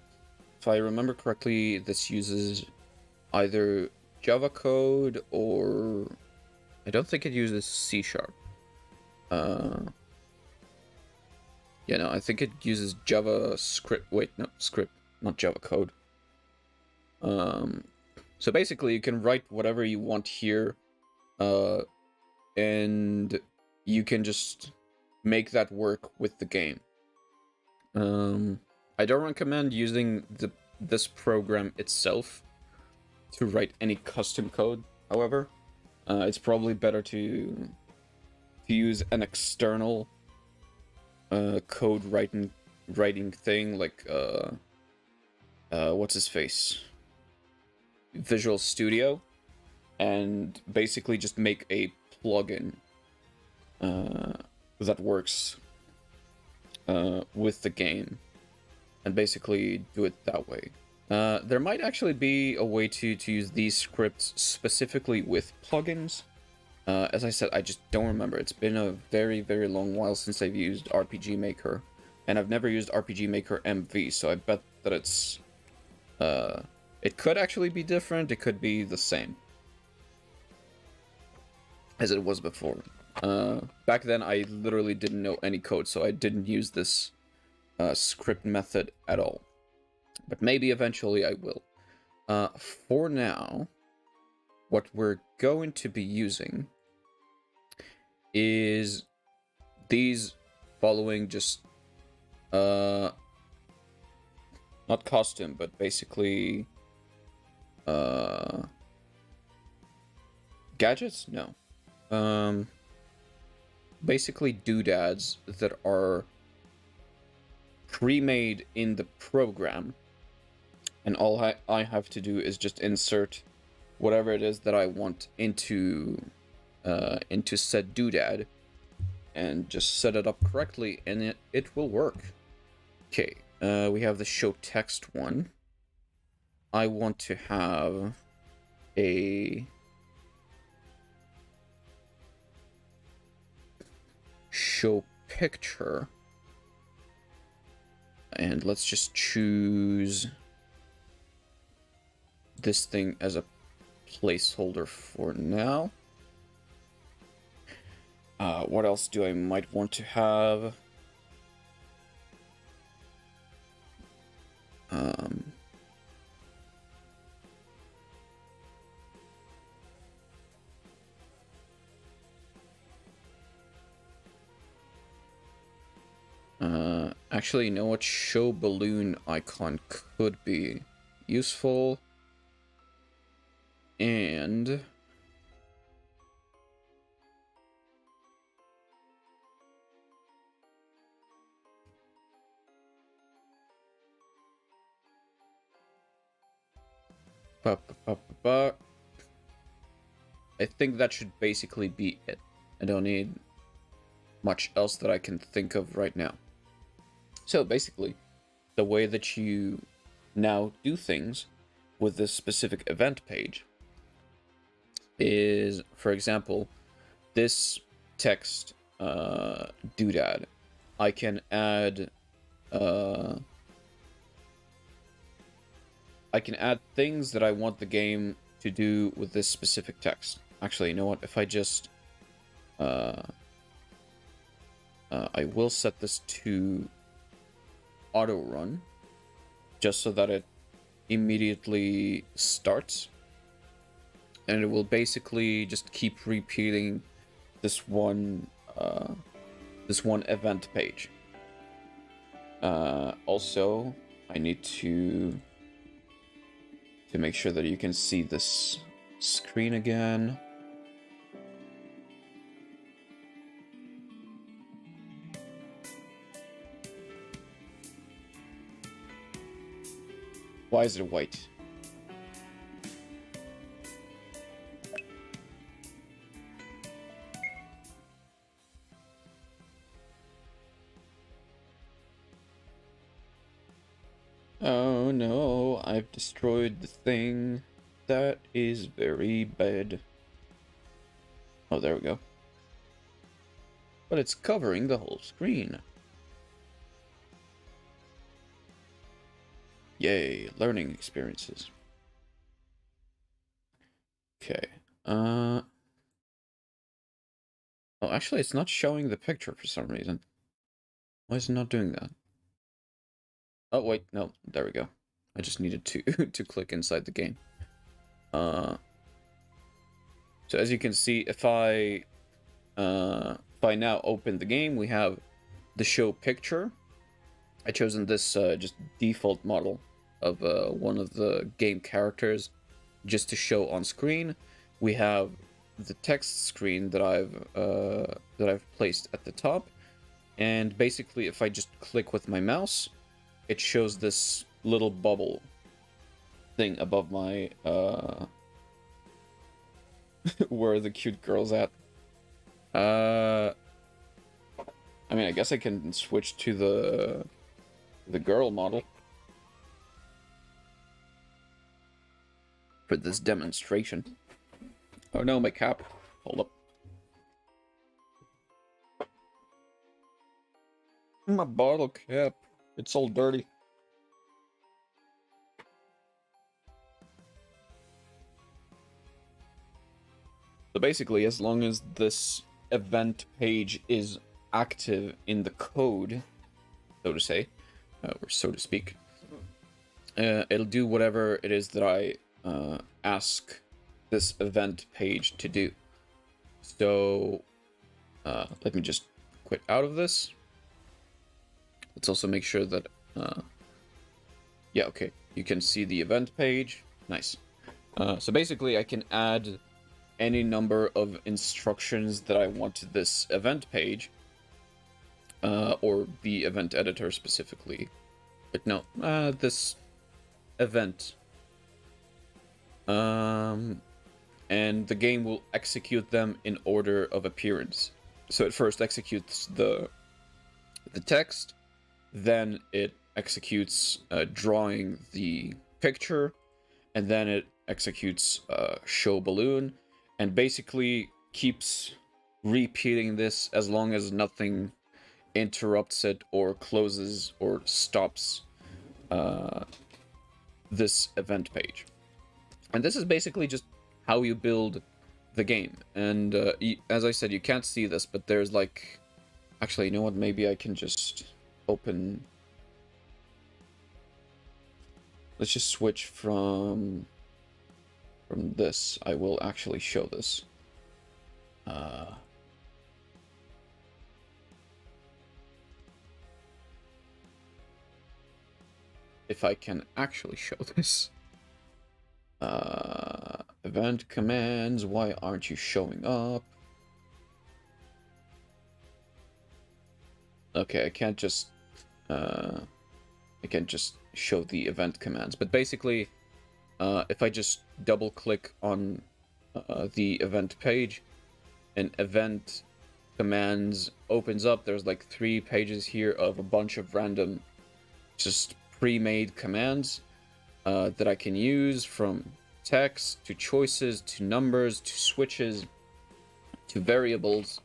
remember correctly, this uses either Java code or... I don't think it uses C#. Yeah, no, I think it uses JavaScript. Wait, no, script, not Java code. So basically, you can write whatever you want here, and you can just make that work with the game. I don't recommend using this program itself to write any custom code, however. It's probably better to use an external code writing thing like what's his face? Visual Studio, and basically just make a plugin that works with the game, and basically do it that way. There might actually be a way to use these scripts specifically with plugins. As I said, I just don't remember. It's been a very, very long while since I've used RPG Maker, and I've never used RPG Maker MV, so I bet that it's... it could actually be different, it could be the same as it was before. Back then, I literally didn't know any code, so I didn't use this script method at all. But maybe eventually I will. For now, what we're going to be using is these following just not costume, but basically gadgets? No. Basically doodads that are pre-made in the program, and all I have to do is just insert whatever it is that I want into said doodad, and just set it up correctly, and it will work. Okay, we have the show text one. I want to have a show picture, and let's just choose this thing as a placeholder for now. What else do I might want to have? Actually, you know what? Show balloon icon could be useful. And I think that should basically be it. I don't need much else that I can think of right now. So basically, the way that you now do things with this specific event page is, for example, this text doodad. I can add things that I want the game to do with this specific text. Actually, you know what? If I just I will set this to auto run just so that it immediately starts, and it will basically just keep repeating this one event page. Also, I need to make sure that you can see this screen again. Why is it white? Oh no, I've destroyed the thing. That is very bad. Oh, there we go. But it's covering the whole screen. Yay, learning experiences. Okay. Oh, actually, it's not showing the picture for some reason. Why is it not doing that? Oh, wait, no, there we go. I just needed to to click inside the game. So as you can see, if I now open the game, we have the show picture. I chosen this just default model of one of the game characters just to show on screen. We have the text screen that I've placed at the top, and basically if I just click with my mouse, it shows this little bubble thing above my where are the cute girls at? I mean, I guess I can switch to the girl model for this demonstration. Oh no, my cap. Hold up. My bottle cap. It's all dirty. So basically, as long as this event page is active in the code, so to say, or so to speak, it'll do whatever it is that I ask this event page to do. So let me just quit out of this. Let's also make sure that yeah, okay, you can see the event page. Nice. So basically I can add any number of instructions that I want to this event page, or the event editor specifically. But no, this event. And the game will execute them in order of appearance. So it first executes the text, then it executes drawing the picture, and then it executes show balloon, and basically keeps repeating this as long as nothing interrupts it or closes or stops this event page. And this is basically just how you build the game. And as I said, you can't see this, but there's like... Actually, you know what? Maybe I can just open... Let's just switch from this. I will actually show this. If I can actually show this. Event commands, why aren't you showing up? Okay, I can't just show the event commands, but basically, if I just double click on the event page, an event commands opens up. There's like 3 pages here of a bunch of random, just pre-made commands that I can use, from text to choices to numbers to switches to variables.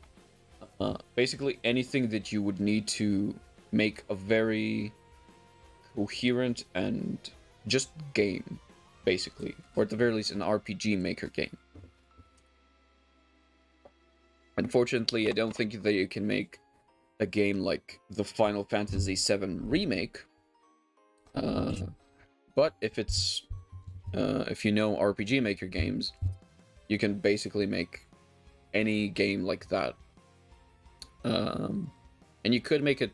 Basically anything that you would need to make a very coherent and just game, basically, or at the very least an RPG Maker game. Unfortunately, I don't think that you can make a game like the Final Fantasy VII Remake, but if you know RPG Maker games, you can basically make any game like that. And you could make it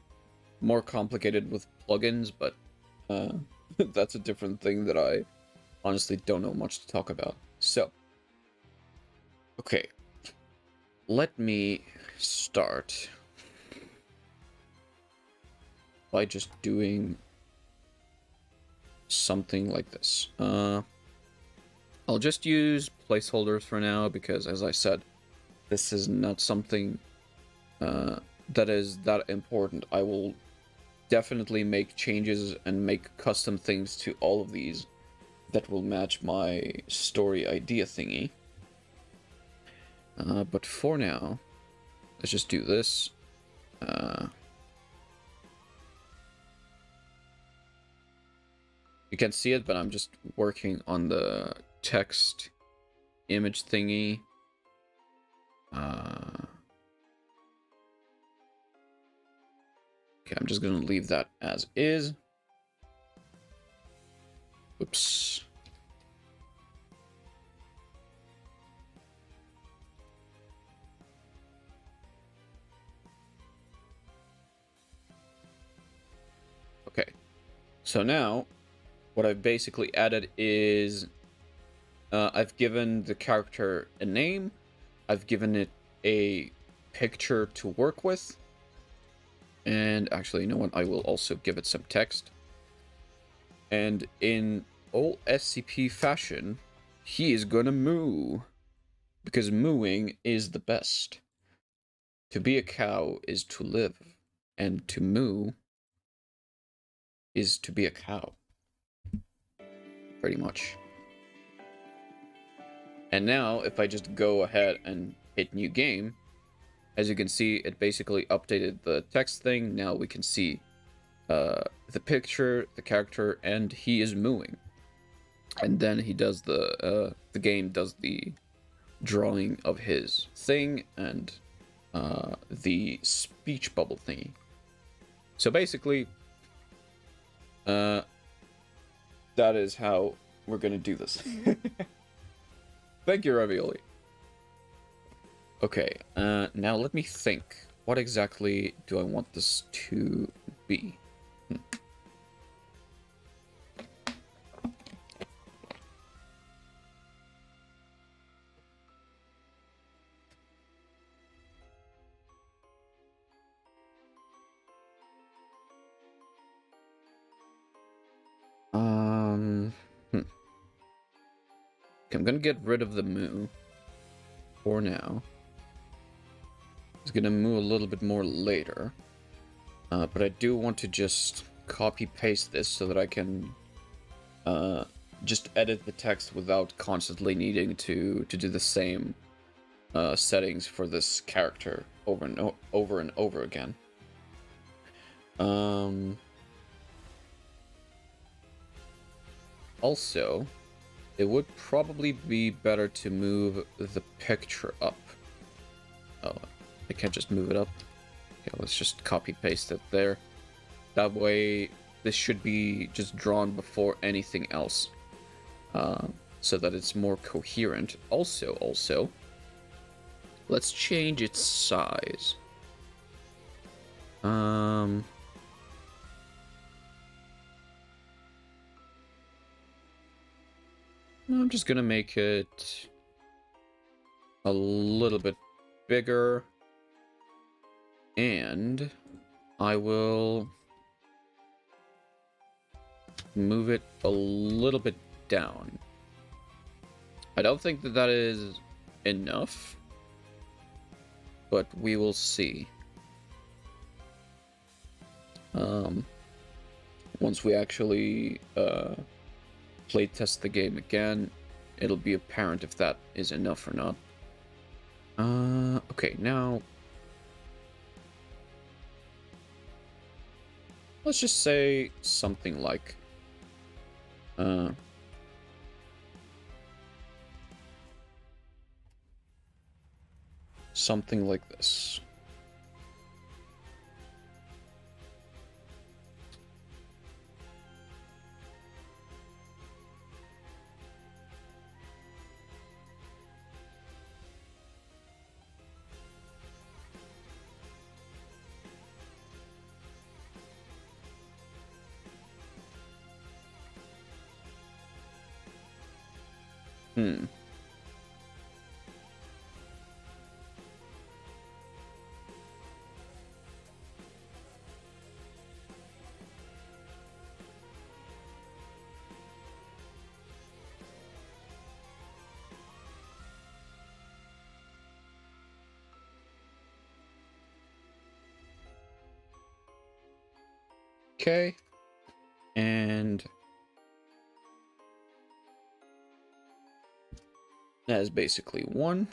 more complicated with plugins, but that's a different thing that I honestly don't know much to talk about. So, okay, let me start by just doing something like this. I'll just use placeholders for now because, as I said, this is not something that is that important. I will definitely make changes and make custom things to all of these that will match my story idea thingy. But for now, let's just do this. You can see it, but I'm just working on the text image thingy. Okay, I'm just gonna leave that as is. Oops. Okay, so now what I've basically added is I've given the character a name, I've given it a picture to work with, and actually, you know what, I will also give it some text. And in old SCP fashion, he is gonna moo, because mooing is the best. To be a cow is to live, and to moo is to be a cow. Pretty much. And now, if I just go ahead and hit new game, as you can see, it basically updated the text thing. Now we can see the picture, the character, and he is mooing. And then he does the game does the drawing of his thing and the speech bubble thingy. So basically, that is how we're gonna do this. Thank you, Ravioli. Okay, now let me think. What exactly do I want this to be? I'm gonna get rid of the moo for now. He's gonna moo a little bit more later. But I do want to just copy paste this so that I can just edit the text without constantly needing to do the same settings for this character over and over again. Also, it would probably be better to move the picture up. Oh, I can't just move it up. Okay, let's just copy paste it there. That way, this should be just drawn before anything else, so that it's more coherent. Also, let's change its size. I'm just gonna make it a little bit bigger, and I will move it a little bit down. I don't think that is enough, but we will see. Once we actually play test the game again, it'll be apparent if that is enough or not. Okay, now let's just say something like something like this. Okay, and that is basically one.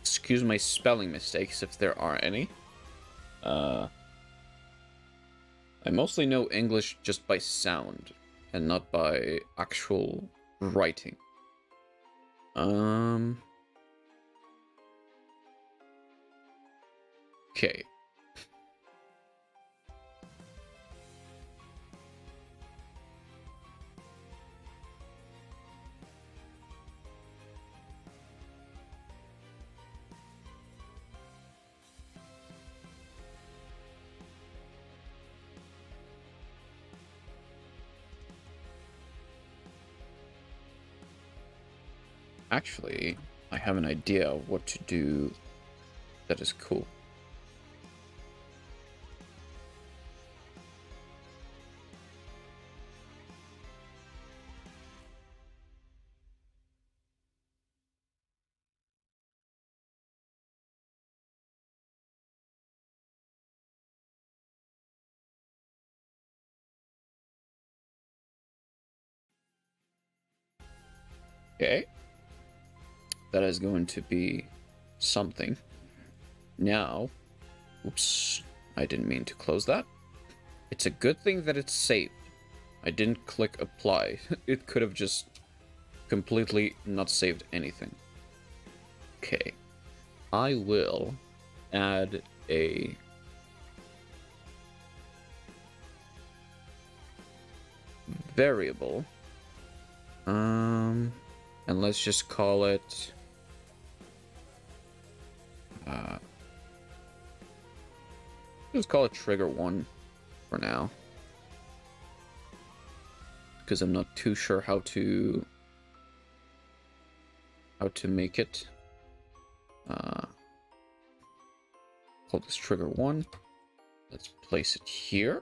Excuse my spelling mistakes if there are any. I mostly know English just by sound and not by actual writing. Okay. Actually, I have an idea of what to do that is cool. Okay. That is going to be something. Now, oops, I didn't mean to close that. It's a good thing that it's saved. I didn't click apply. It could have just completely not saved anything. Okay. I will add a variable. And let's just call it let's call it trigger 1 for now. because I'm not too sure how to make it. Call this trigger 1. Let's place it here.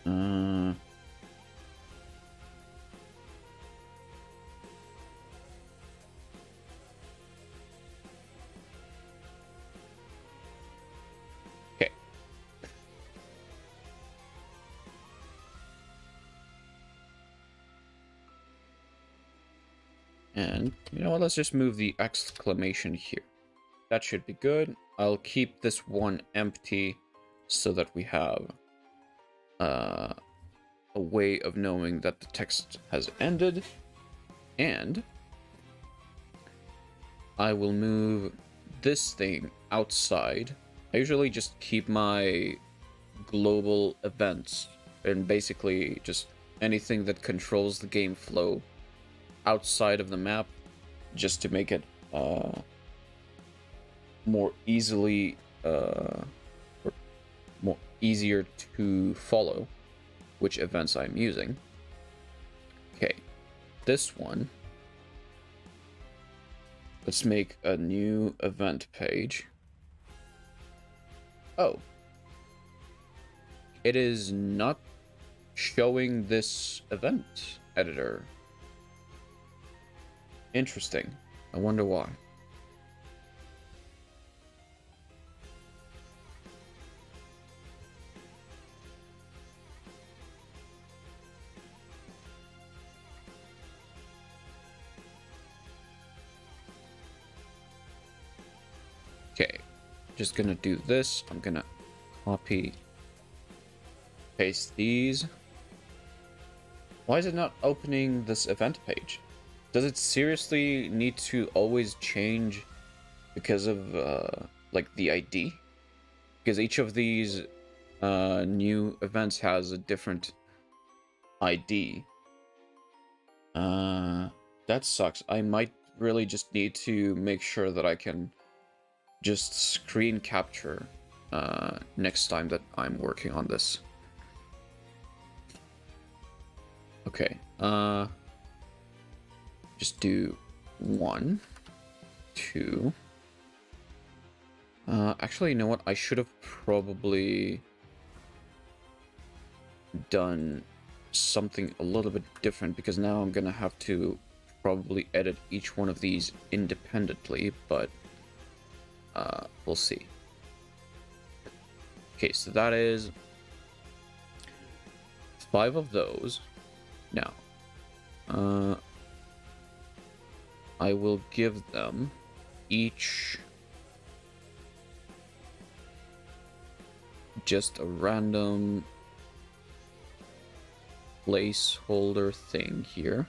Okay. And you know what? Let's just move the exclamation here. That should be good. I'll keep this one empty so that we have a way of knowing that the text has ended. And I will move this thing outside. I usually just keep my global events and basically just anything that controls the game flow outside of the map, just to make it more easily or more easier to follow which events I'm using. Okay, this one, let's make a new event page. Oh, it is not showing this event editor. Interesting. I wonder why. Okay, just gonna do this. I'm gonna copy, paste these. Why is it not opening this event page? Does it seriously need to always change because of like the ID? Because each of these new events has a different ID. That sucks. I might really just need to make sure that I can just screen capture next time that I'm working on this. Okay, just do 1, 2. Actually, you know what? I should have probably done something a little bit different, because now I'm gonna have to probably edit each one of these independently, but we'll see. Okay, so that is 5 of those. Now, I will give them each just a random placeholder thing here.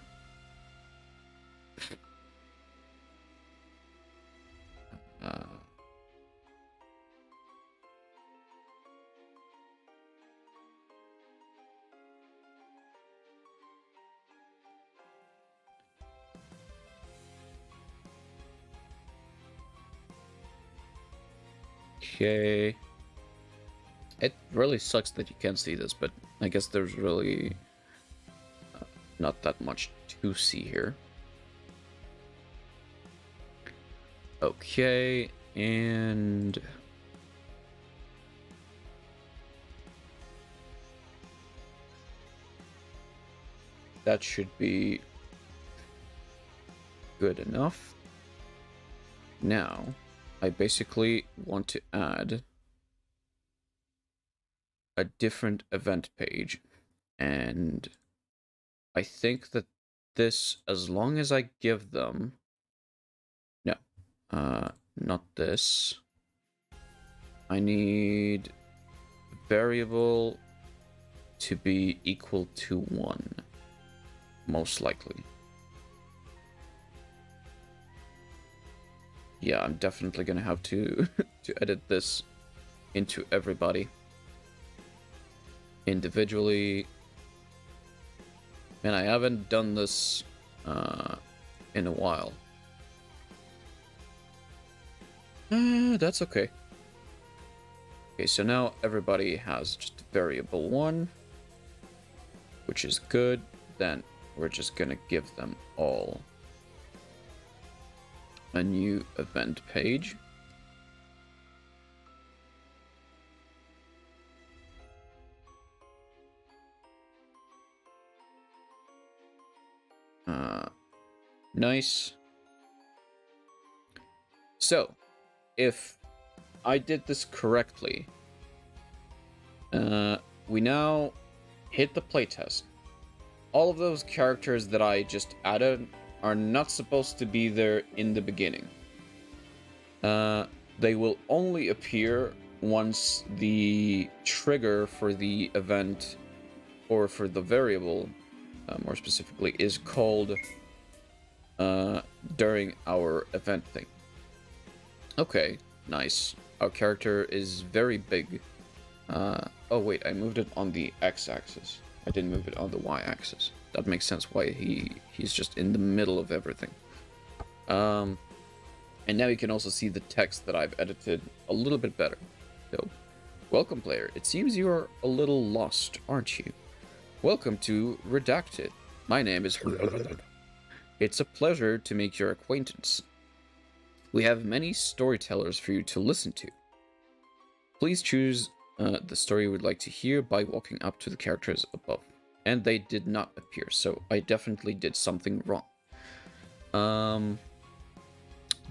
Okay. It really sucks that you can't see this, but I guess there's really not that much to see here. Okay, and that should be good enough. Now, I basically want to add a different event page, and I think that this, as long as I give them Not this. I need variable to be equal to 1, most likely. Yeah, I'm definitely gonna have to to edit this into everybody individually. And I haven't done this in a while. That's okay. Okay, so now everybody has just variable 1, which is good. Then we're just gonna give them all a new event page. Nice. So, if I did this correctly, we now hit the playtest. All of those characters that I just added are not supposed to be there in the beginning. They will only appear once the trigger for the event, or for the variable, more specifically, is called during our event thing. Okay, nice. Our character is very big. Oh wait, I moved it on the x-axis. I didn't move it on the y-axis. That makes sense why he's just in the middle of everything. And now you can also see the text that I've edited a little bit better. So, welcome player. It seems you are a little lost, aren't you? Welcome to Redacted. My name is... It's a pleasure to make your acquaintance. We have many storytellers for you to listen to. Please choose the story you would like to hear by walking up to the characters above. And they did not appear, so I definitely did something wrong.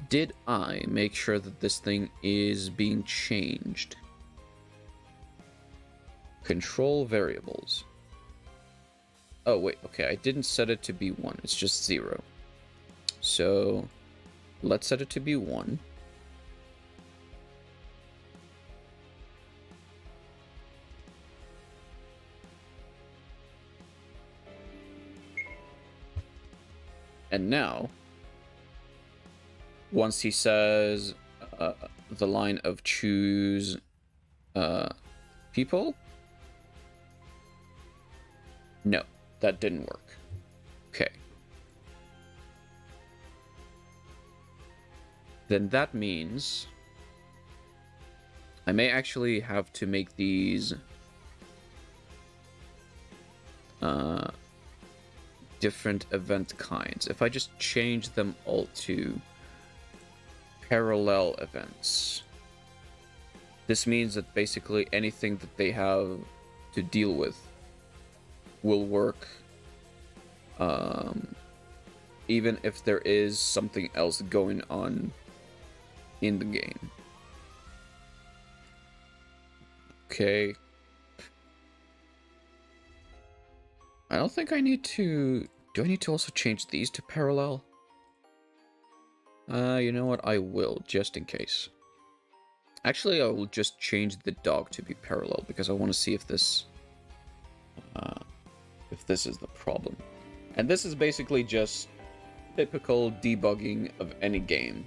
Did I make sure that this thing is being changed? Control variables. Oh, wait, okay, I didn't set it to be 1, it's just 0. So, let's set it to be 1. And now, once he says the line of choose people, no, that didn't work. Okay. Then that means I may actually have to make these different event kinds. If I just change them all to parallel events, this means that basically anything that they have to deal with will work, even if there is something else going on in the game. Okay. I don't think I need to... Do I need to also change these to parallel? You know what? I will, just in case. Actually, I will just change the dog to be parallel, because I want to see if this is the problem. And this is basically just typical debugging of any game.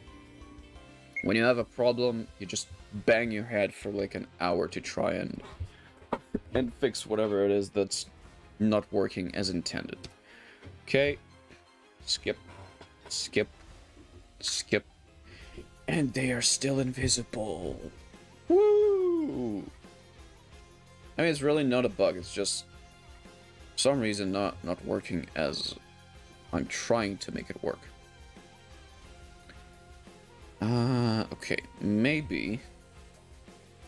When you have a problem, you just bang your head for like an hour to try and fix whatever it is that's not working as intended. Okay. Skip. Skip. Skip. And they are still invisible. Woo! I mean, it's really not a bug. It's just, for some reason, not working as I'm trying to make it work. Okay. Maybe.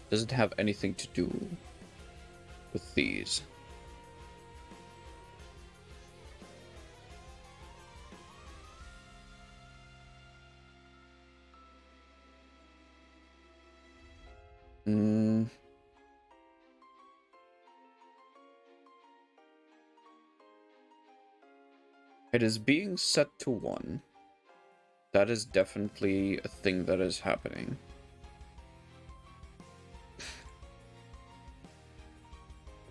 Does it have anything to do with these? It is being set to 1. That is definitely a thing that is happening.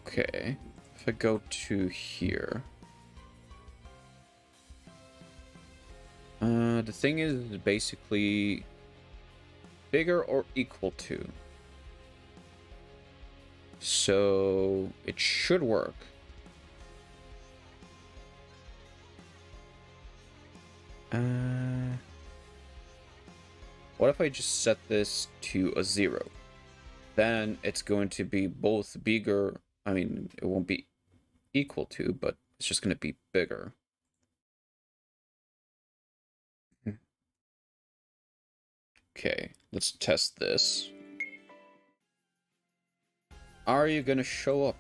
Okay, if I go to here. The thing is basically bigger or equal to. So it should work. What if I just set this to a 0? Then it's going to be both bigger. I mean, it won't be equal to, but it's just going to be bigger. Okay, let's test this. Are you gonna show up?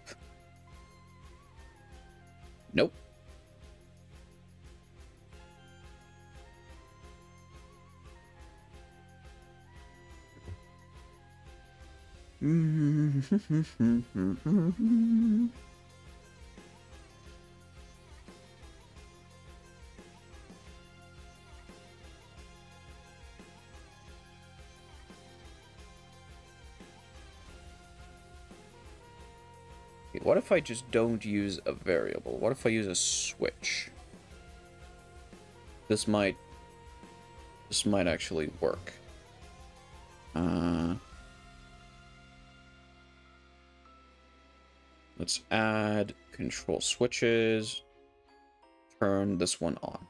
Nope. What if I just don't use a variable? What if I use a switch? This might actually work. Let's add control switches. Turn this one on.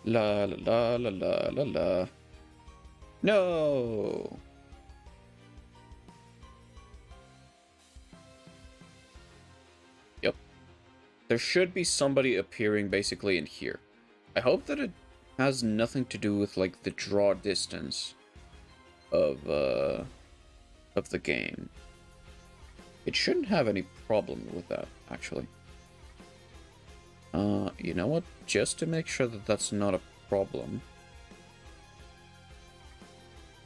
La la la la la la. No. Yep. There should be somebody appearing basically in here. I hope that it has nothing to do with like the draw distance of the game. It shouldn't have any problem with that, actually. You know what? Just to make sure that that's not a problem,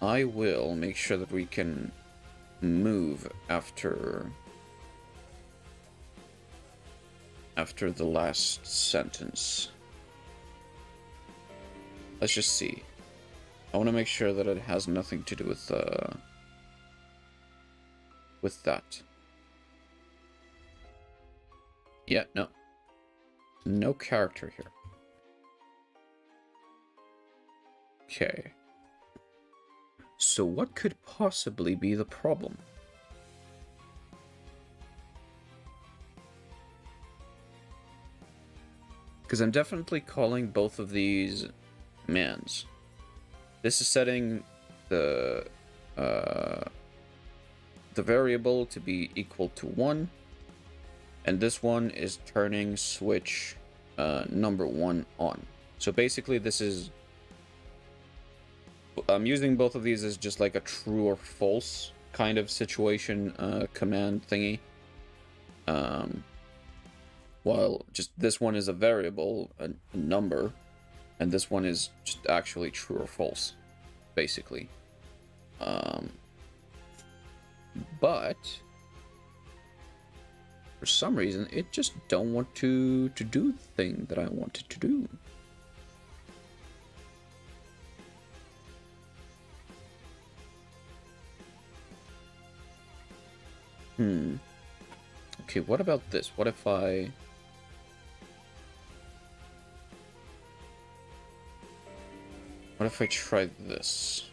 I will make sure that we can move after the last sentence. Let's just see. I want to make sure that it has nothing to do with that. Yeah, no. No character here. Okay. So what could possibly be the problem? Because I'm definitely calling both of these mans. This is setting the variable to be equal to 1. And this one is turning switch number 1 on. So basically this is... I'm using both of these as just like a true or false kind of situation command thingy. While just this one is a variable, a number, and this one is just actually true or false, basically. But for some reason, it just don't want to do the thing that I want it to do. Okay, what about this? What if I... What if I try this?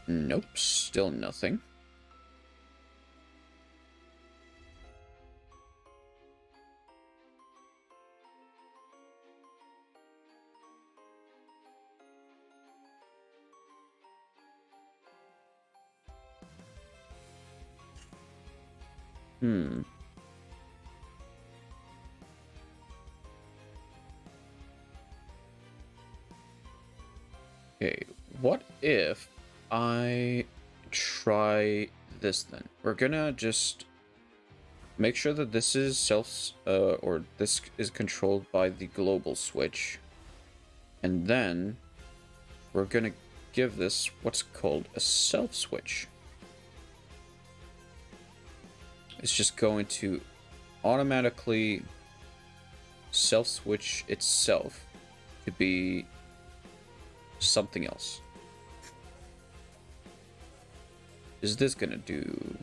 Nope, still nothing. Okay, what if I try this then? We're gonna just make sure that this is or this is controlled by the global switch. And then we're gonna give this what's called a self switch. It's just going to automatically self switch itself to be something else. Is this gonna do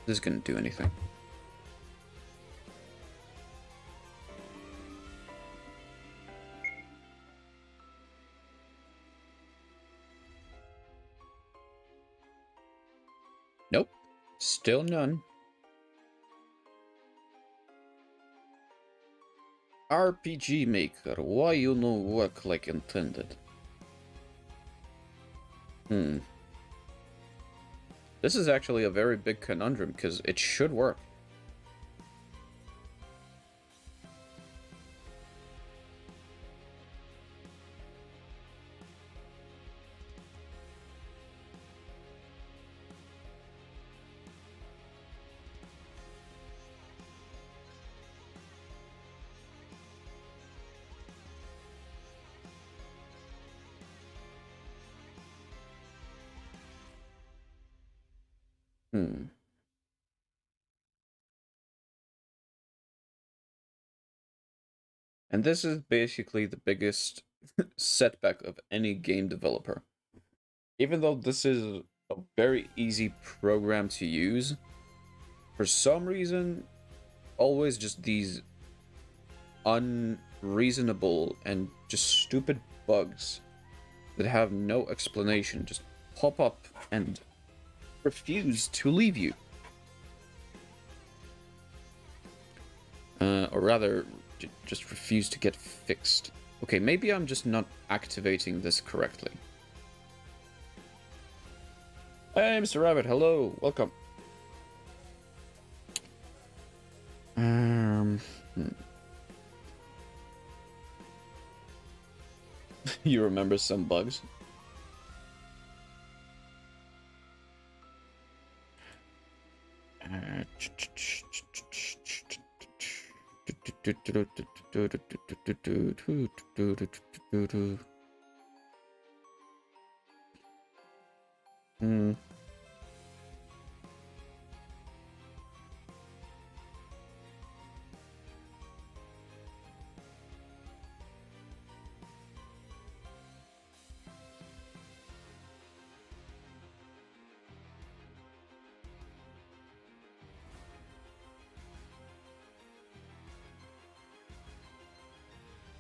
anything? Nope. Still none. RPG Maker, why you no work like intended? This is actually a very big conundrum, because it should work. And this is basically the biggest setback of any game developer. Even though this is a very easy program to use, for some reason, always just these unreasonable and just stupid bugs that have no explanation just pop up and refuse to leave you. Or rather, just refuse to get fixed. Okay, maybe I'm just not activating this correctly. Hey, Mr. Rabbit, hello, welcome. You remember some bugs?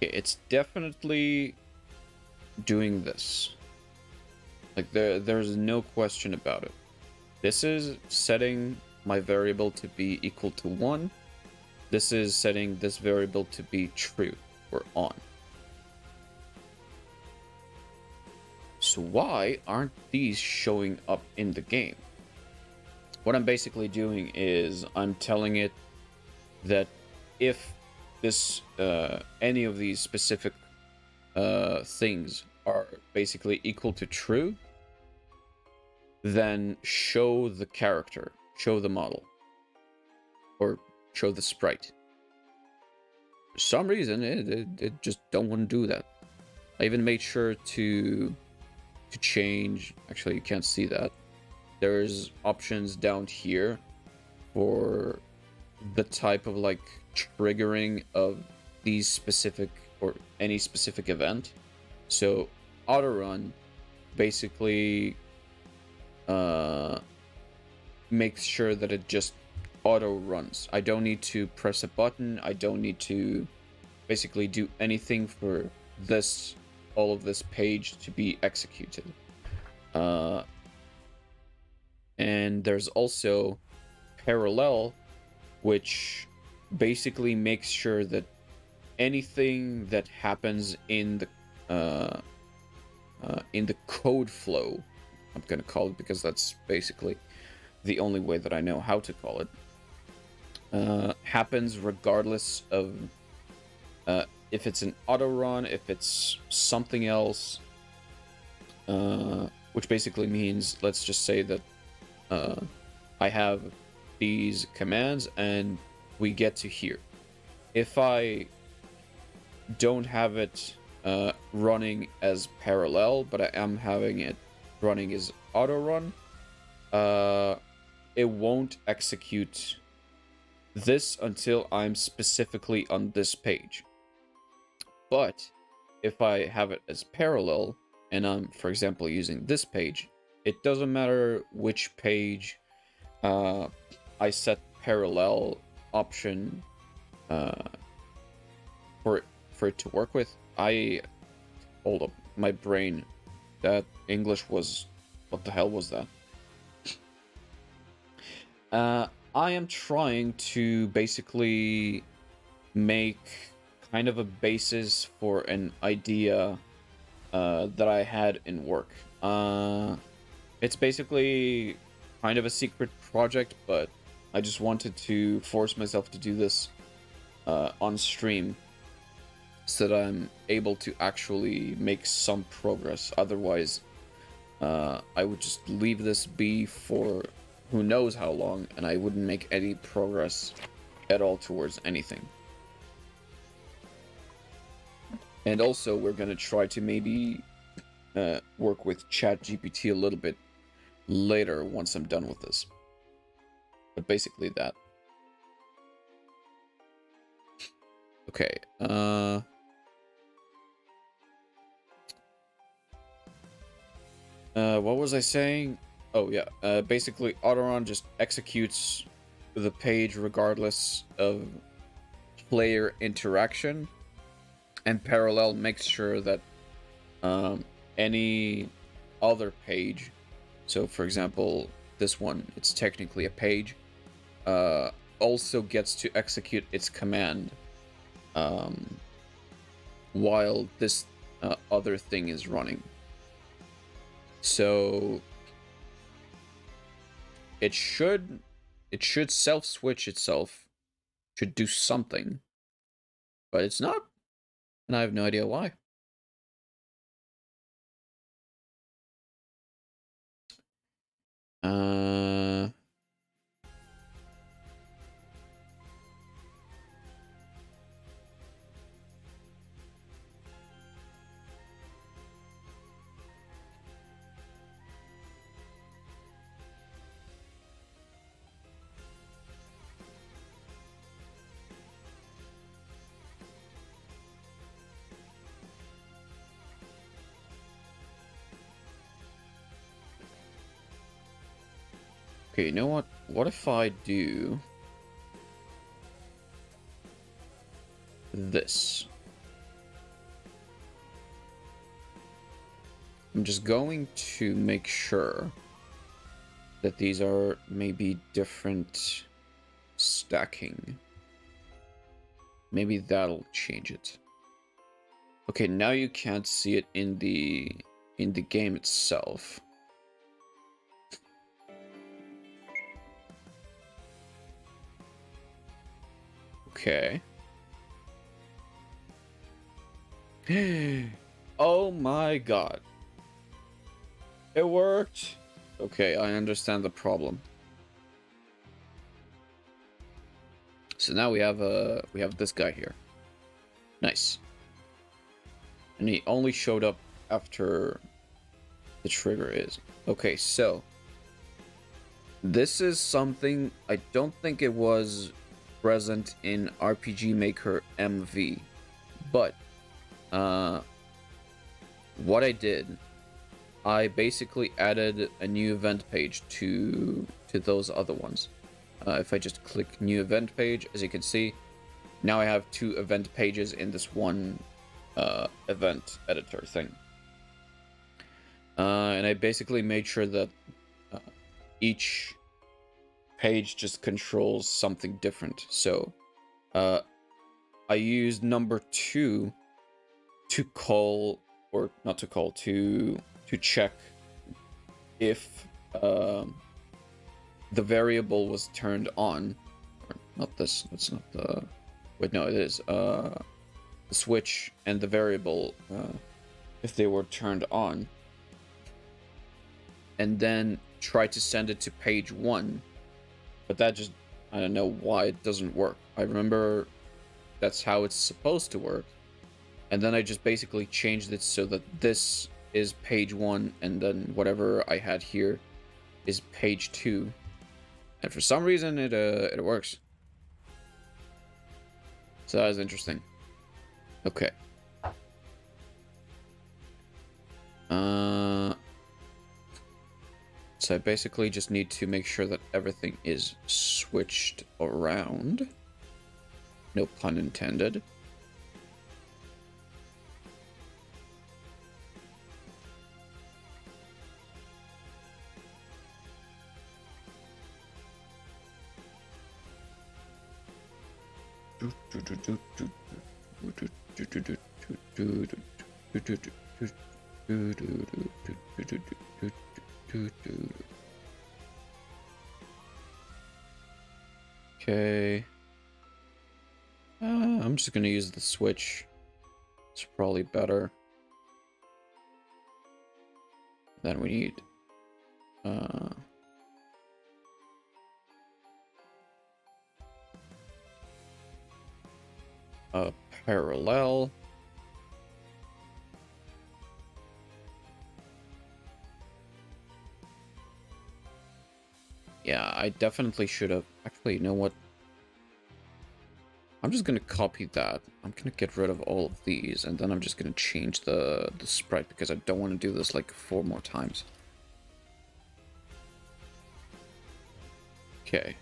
It's definitely doing this. Like, there's no question about it. This is setting my variable to be equal to 1. This is setting this variable to be true, or on. So why aren't these showing up in the game? What I'm basically doing is I'm telling it that if this any of these specific things are basically equal to true, then show the character, show the model, or show the sprite. For some reason, it just don't want to do that. I even made sure to change. Actually, you can't see that. There's options down here for the type of like triggering of these specific or any specific event. So auto run basically makes sure that it just auto runs. I don't need to press a button. I don't need to basically do anything for this, all of this page to be executed. And there's also parallel, which basically makes sure that anything that happens in the code flow, I'm gonna call it because that's basically the only way that I know how to call it, happens regardless of if it's an auto run, if it's something else, which basically means, let's just say that I have these commands and we get to here. If I don't have it running as parallel, but I am having it running as auto run, it won't execute this until I'm specifically on this page. But if I have it as parallel and I'm, for example, using this page, it doesn't matter which page I set parallel option for it to work with. Hold up, my brain, that English was, what the hell was that? I am trying to basically make kind of a basis for an idea that I had in work. It's basically kind of a secret project, but I just wanted to force myself to do this on stream so that I'm able to actually make some progress. Otherwise, I would just leave this be for who knows how long, and I wouldn't make any progress at all towards anything. And also, we're gonna try to maybe work with ChatGPT a little bit later once I'm done with this. But basically that. Okay, what was I saying? Oh yeah, basically Autorun just executes the page regardless of player interaction, and Parallel makes sure that any other page, so for example this one, it's technically a page, also gets to execute its command while this other thing is running. So it should self-switch itself, should do something, but it's not, and I have no idea why. Okay, you know what? What if I do this? I'm just going to make sure that these are maybe different stacking. Maybe that'll change it. Okay, now you can't see it in the game itself. Okay. Oh my god. It worked. Okay, I understand the problem. So now we have this guy here. Nice. And he only showed up after the trigger is. Okay, so this is something I don't think it was present in RPG Maker MV, but what I did, I basically added a new event page to those other ones. If I just click new event page, as you can see, now I have 2 event pages in this one event editor thing. And I basically made sure that each page just controls something different. So I used number 2 to call, or not to call, to check if the variable was turned on, or not this, it's not the, wait, no, it is, the switch and the variable, if they were turned on, and then try to send it to page 1, But that just, I don't know why it doesn't work. I remember that's how it's supposed to work. And then I just basically changed it so that this is page 1, and then whatever I had here is page 2. And for some reason, it works. So that is interesting. Okay. So I basically just need to make sure that everything is switched around. No pun intended. Okay. I'm just gonna use the switch. It's probably better. Then we need a parallel. Yeah, I definitely should have. Actually, you know what? I'm just gonna copy that. I'm gonna get rid of all of these, and then I'm just gonna change the sprite because I don't want to do this like 4 more times. Okay.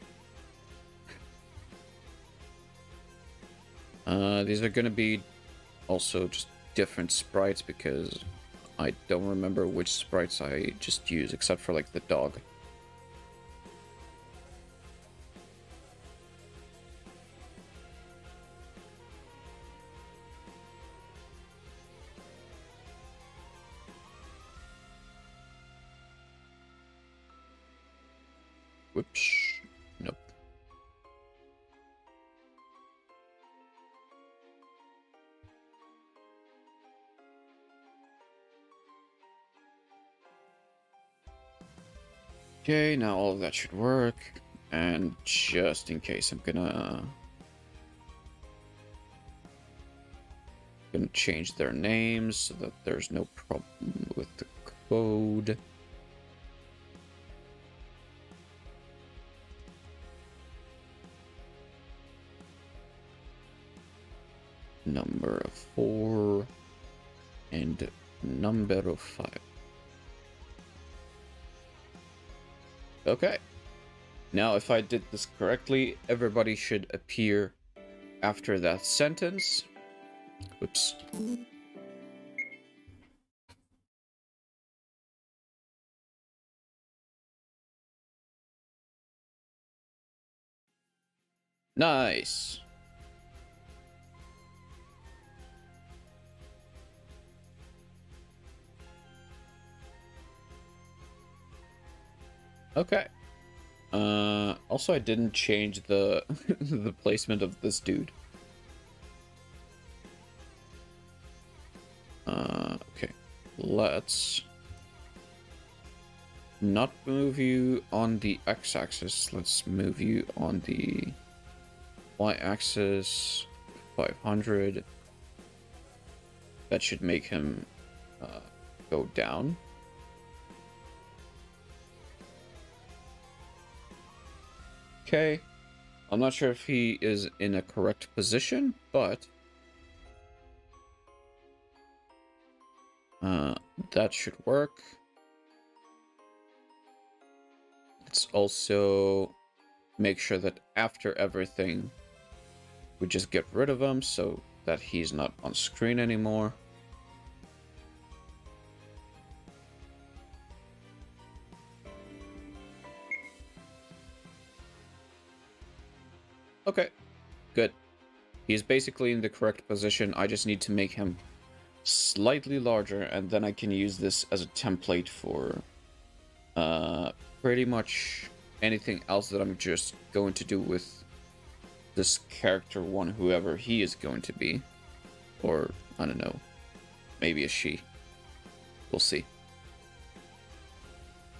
These are gonna be also just different sprites because I don't remember which sprites I just use, except for like the dog. Whoops. Nope. Okay, now all of that should work. And just in case, I'm gonna change their names so that there's no problem with the code. Number 4 and number 5. Okay. Now, if I did this correctly, everybody should appear after that sentence. Whoops. Nice. Okay. Also, I didn't change the the placement of this dude. Okay. Let's not move you on the x-axis. Let's move you on the y-axis. 500. That should make him go down. Okay. I'm not sure if he is in a correct position, but that should work. Let's also make sure that after everything, we just get rid of him so that he's not on screen anymore. Okay, good. He's basically in the correct position. I just need to make him slightly larger, and then I can use this as a template for pretty much anything else that I'm just going to do with this character one, whoever he is going to be. Or, I don't know, maybe a she. We'll see.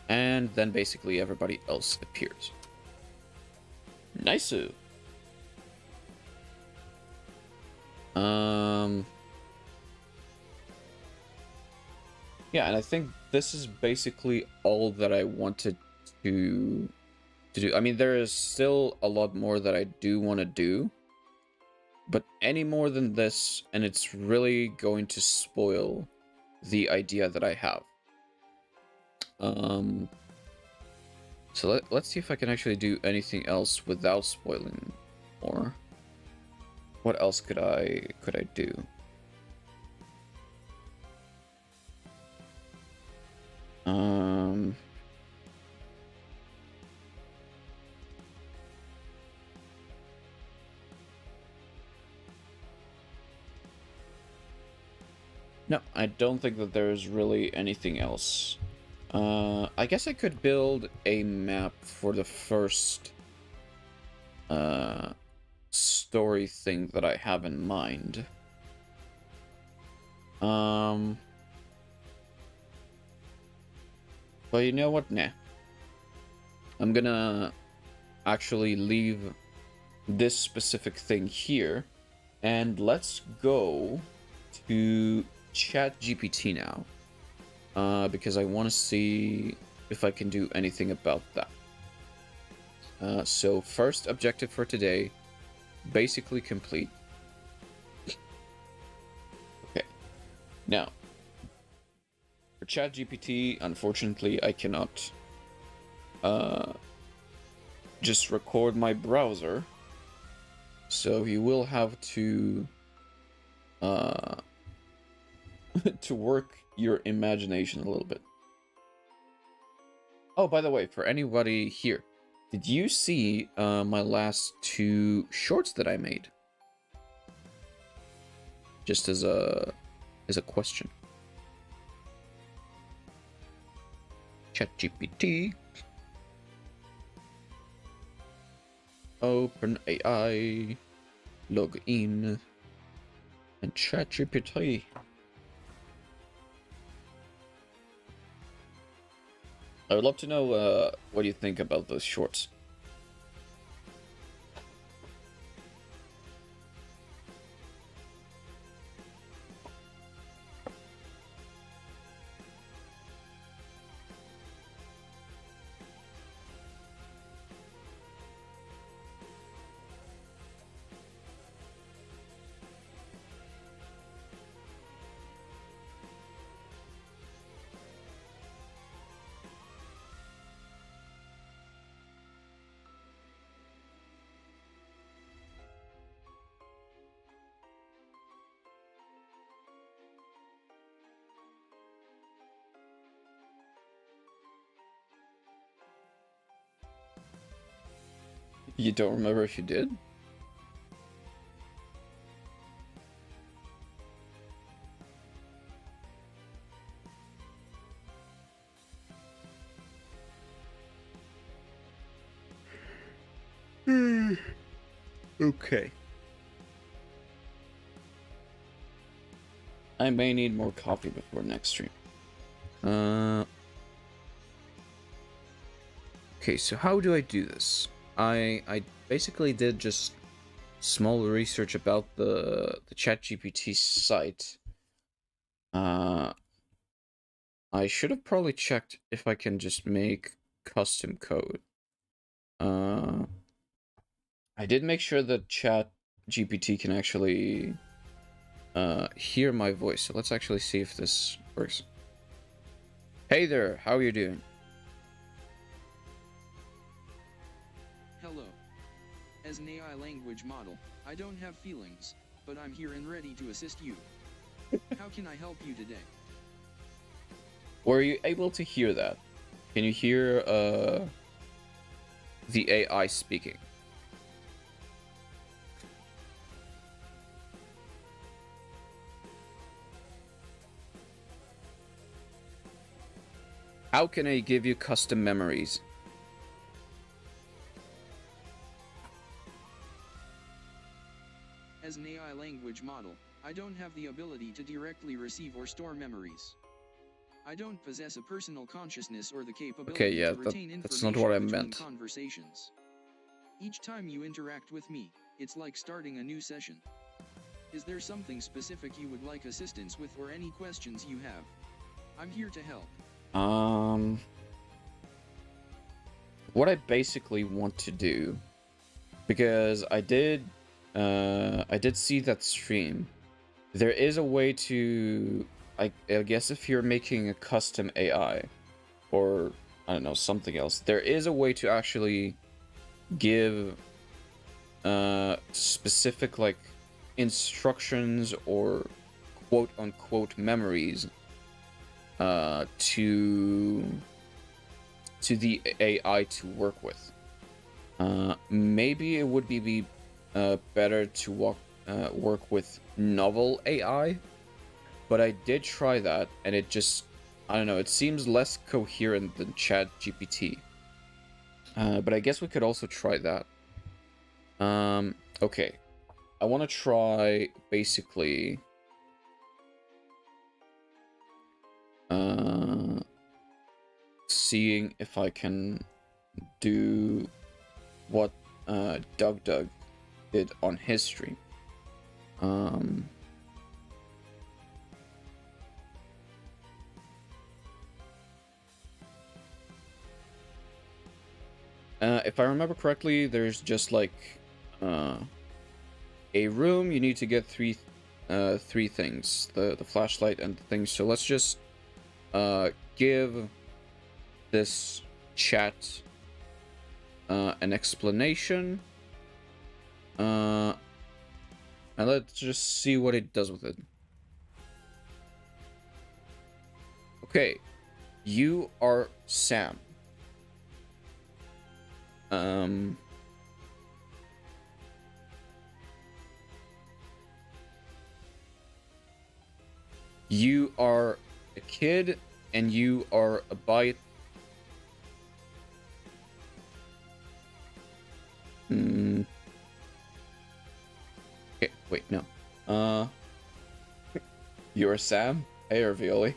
And then basically everybody else appears. Nice. Yeah, and I think this is basically all that I wanted to do. I mean, there is still a lot more that I do want to do, but any more than this, and it's really going to spoil the idea that I have. So let's see if I can actually do anything else without spoiling more. What else could I do? No, I don't think that there's really anything else. I guess I could build a map for the first story thing that I have in mind. But you know what? Nah. I'm gonna actually leave this specific thing here, and let's go to ChatGPT now. Because I want to see if I can do anything about that. So first objective for today, basically complete. Okay. Now, for ChatGPT, unfortunately, I cannot just record my browser. So you will have to to work your imagination a little bit. Oh, by the way, for anybody here, did you see my last 2 shorts that I made? Just as a question. ChatGPT. Open AI. Log in. And ChatGPT. I would love to know what you think about those shorts. You don't remember if you did? Okay. I may need more coffee before next stream. Okay, so how do I do this? I basically did just small research about the ChatGPT site. I should have probably checked if I can just make custom code. I did make sure that ChatGPT can actually hear my voice. So let's actually see if this works. Hey there, how are you doing? Hello. As an AI language model, I don't have feelings, but I'm here and ready to assist you. How can I help you today? Were you able to hear that? Can you hear the AI speaking? How can I give you custom memories? As an AI language model, I don't have the ability to directly receive or store memories. I don't possess a personal consciousness or the capability to retain that's information not what I between meant. conversations. Each time you interact with me, it's like starting a new session. Is there something specific you would like assistance with or any questions you have? I'm here to help. What I basically want to do, because I did see that stream. There is a way to, I guess if you're making a custom AI, or I don't know, something else, there is a way to actually give specific like instructions or quote unquote memories to the AI to work with. Maybe it would be better to work with novel AI, but I did try that and it just, I don't know, it seems less coherent than ChatGPT. But I guess we could also try that. Okay. I want to try basically seeing if I can do what Doug did on his stream. If I remember correctly, there's just like a room. You need to get three things: the flashlight and the things. So let's just give this chat an explanation, and let's just see what it does with it. Okay, you are Sam. You are a kid, and you are a bite. Okay, wait, no. You're Sam? Hey, Ravioli.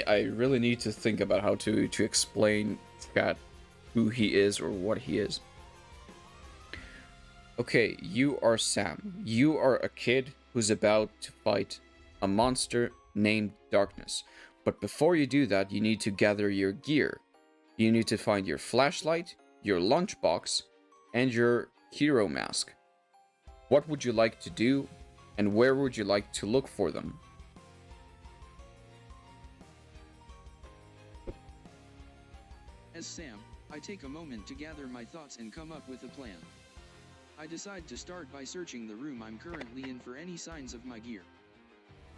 I really need to think about how to explain Chat who he is or what he is. Okay, you are Sam. You are a kid who's about to fight a monster named Darkness. But before you do that, you need to gather your gear. You need to find your flashlight, your lunchbox, and your hero mask. What would you like to do, and where would you like to look for them? As Sam, I take a moment to gather my thoughts and come up with a plan. I decide to start by searching the room I'm currently in for any signs of my gear.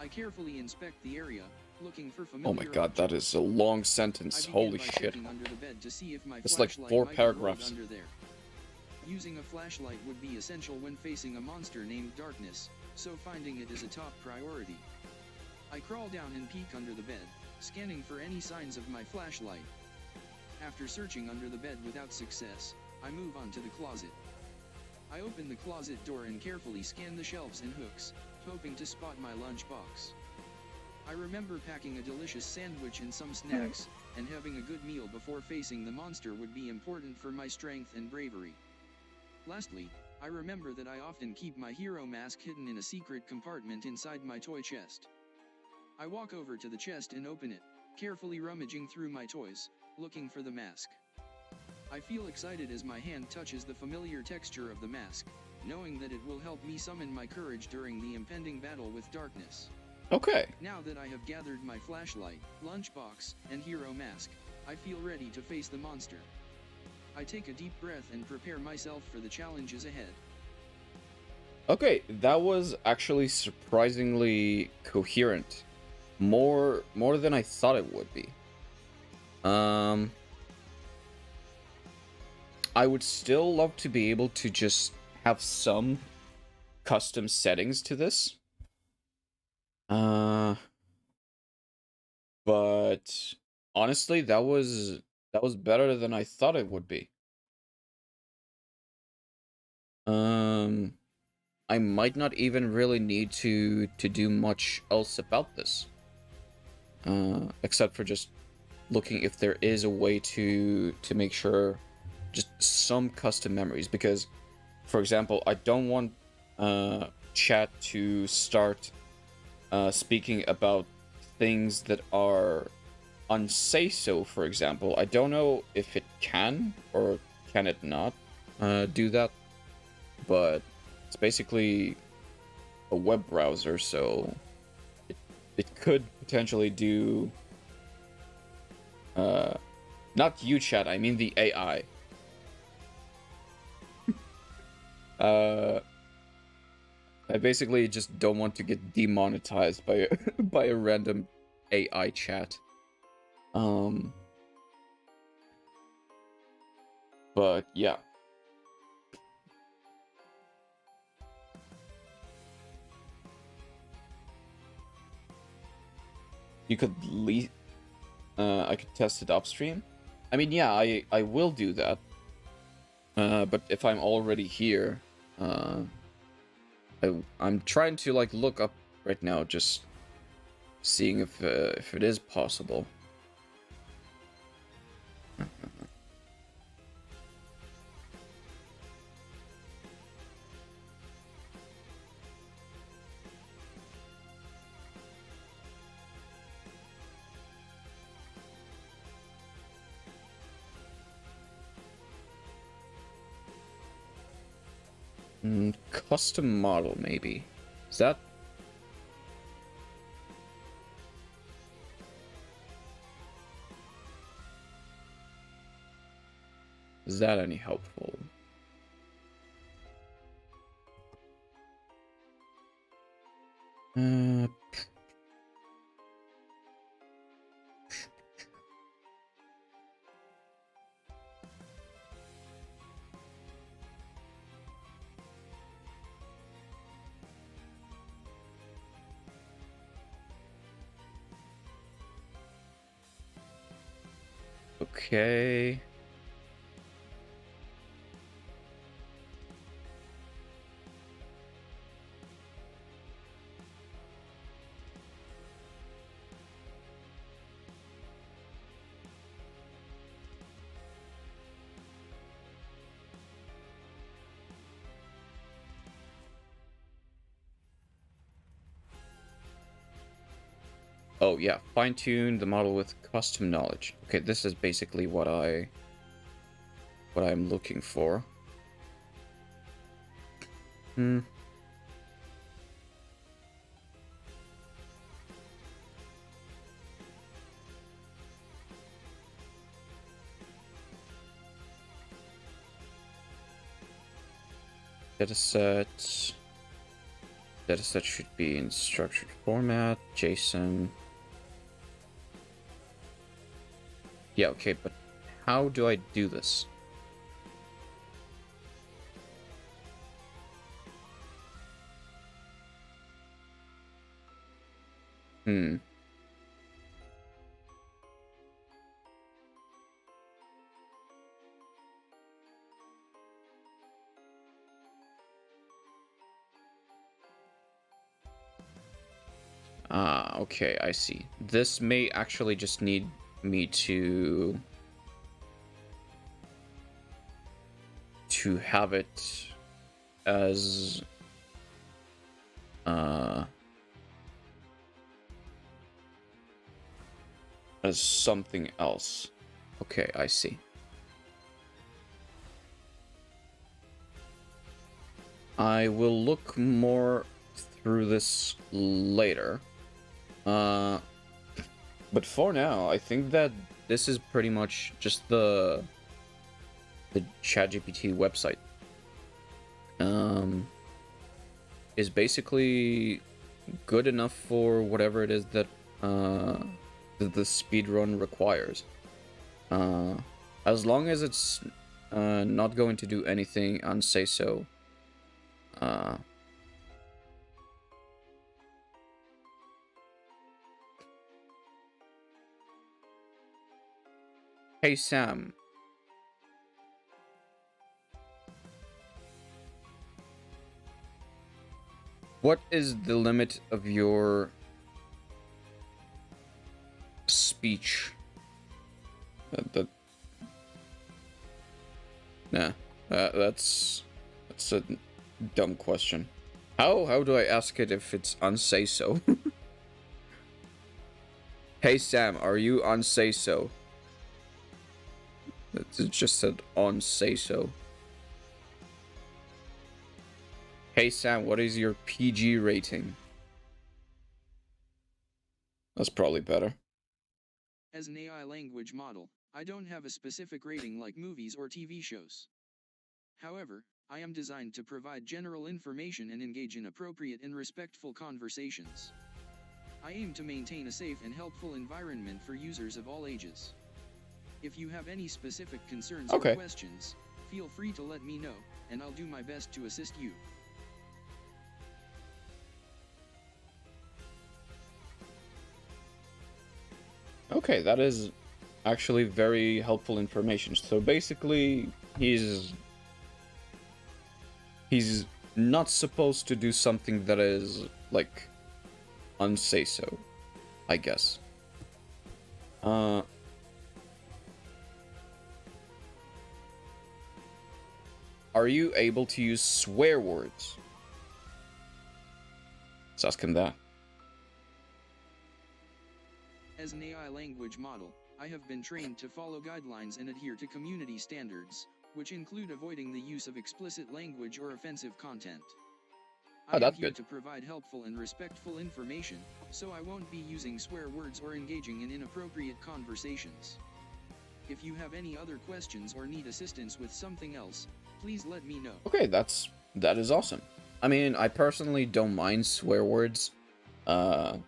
I carefully inspect the area, looking for familiar Oh my god, that is a long sentence. Holy shit. Under the bed to see if my it's like 4 paragraphs. Under there. Using a flashlight would be essential when facing a monster named Darkness, so finding it is a top priority. I crawl down and peek under the bed, scanning for any signs of my flashlight. After searching under the bed without success, I move on to the closet. I open the closet door and carefully scan the shelves and hooks, hoping to spot my lunchbox. I remember packing a delicious sandwich and some snacks, and having a good meal before facing the monster would be important for my strength and bravery. Lastly, I remember that I often keep my hero mask hidden in a secret compartment inside my toy chest. I walk over to the chest and open it, carefully rummaging through my toys, looking for the mask. I feel excited as my hand touches the familiar texture of the mask, knowing that it will help me summon my courage during the impending battle with Darkness. Okay. Now that I have gathered my flashlight, lunchbox, and hero mask, I feel ready to face the monster. I take a deep breath and prepare myself for the challenges ahead. Okay, that was actually surprisingly coherent. More than I thought it would be. I would still love to be able to just have some custom settings to this. But honestly, that was better than I thought it would be. I might not even really need to do much else about this. Except for just looking if there is a way to make sure just some custom memories, because, for example, I don't want chat to start speaking about things that are unsay so, for example. I don't know if it can or can it not do that, but it's basically a web browser, so it could potentially do not you chat, I mean the AI. I basically just don't want to get demonetized by a, by a random AI chat. But yeah. You could I could test it upstream. I mean, yeah, I will do that. But if I'm already here, I'm trying to like look up right now, just seeing if it is possible. Custom model, maybe. Is that? Is that any helpful? Okay. Oh yeah, fine-tune the model with custom knowledge. Okay, this is basically what I'm looking for. Dataset should be in structured format, JSON. Yeah, okay, but how do I do this? Ah, okay, I see. This may actually just need me to have it as something else. Okay, I see. I will look more through this later. But for now, I think that this is pretty much just the ChatGPT website. Is basically good enough for whatever it is that the speedrun requires. As long as it's not going to do anything unsay so. Hey Sam. What is the limit of your speech That nah. That's a dumb question. How do I ask it if it's unsay so? Hey Sam, are you on say so? It just said on say so. Hey Sam, what is your PG rating? That's probably better. As an AI language model, I don't have a specific rating like movies or TV shows. However, I am designed to provide general information and engage in appropriate and respectful conversations. I aim to maintain a safe and helpful environment for users of all ages. If you have any specific concerns or questions, feel free to let me know, and I'll do my best to assist you. Okay, that is actually very helpful information. So basically, he's not supposed to do something that is, like, unsay so, I guess. Are you able to use swear words? Let's ask him that. As an AI language model, I have been trained to follow guidelines and adhere to community standards, which include avoiding the use of explicit language or offensive content. I am here to provide helpful and respectful information, so I won't be using swear words or engaging in inappropriate conversations. If you have any other questions or need assistance with something else, please let me know. Okay, that is awesome. I mean, I personally don't mind swear words, but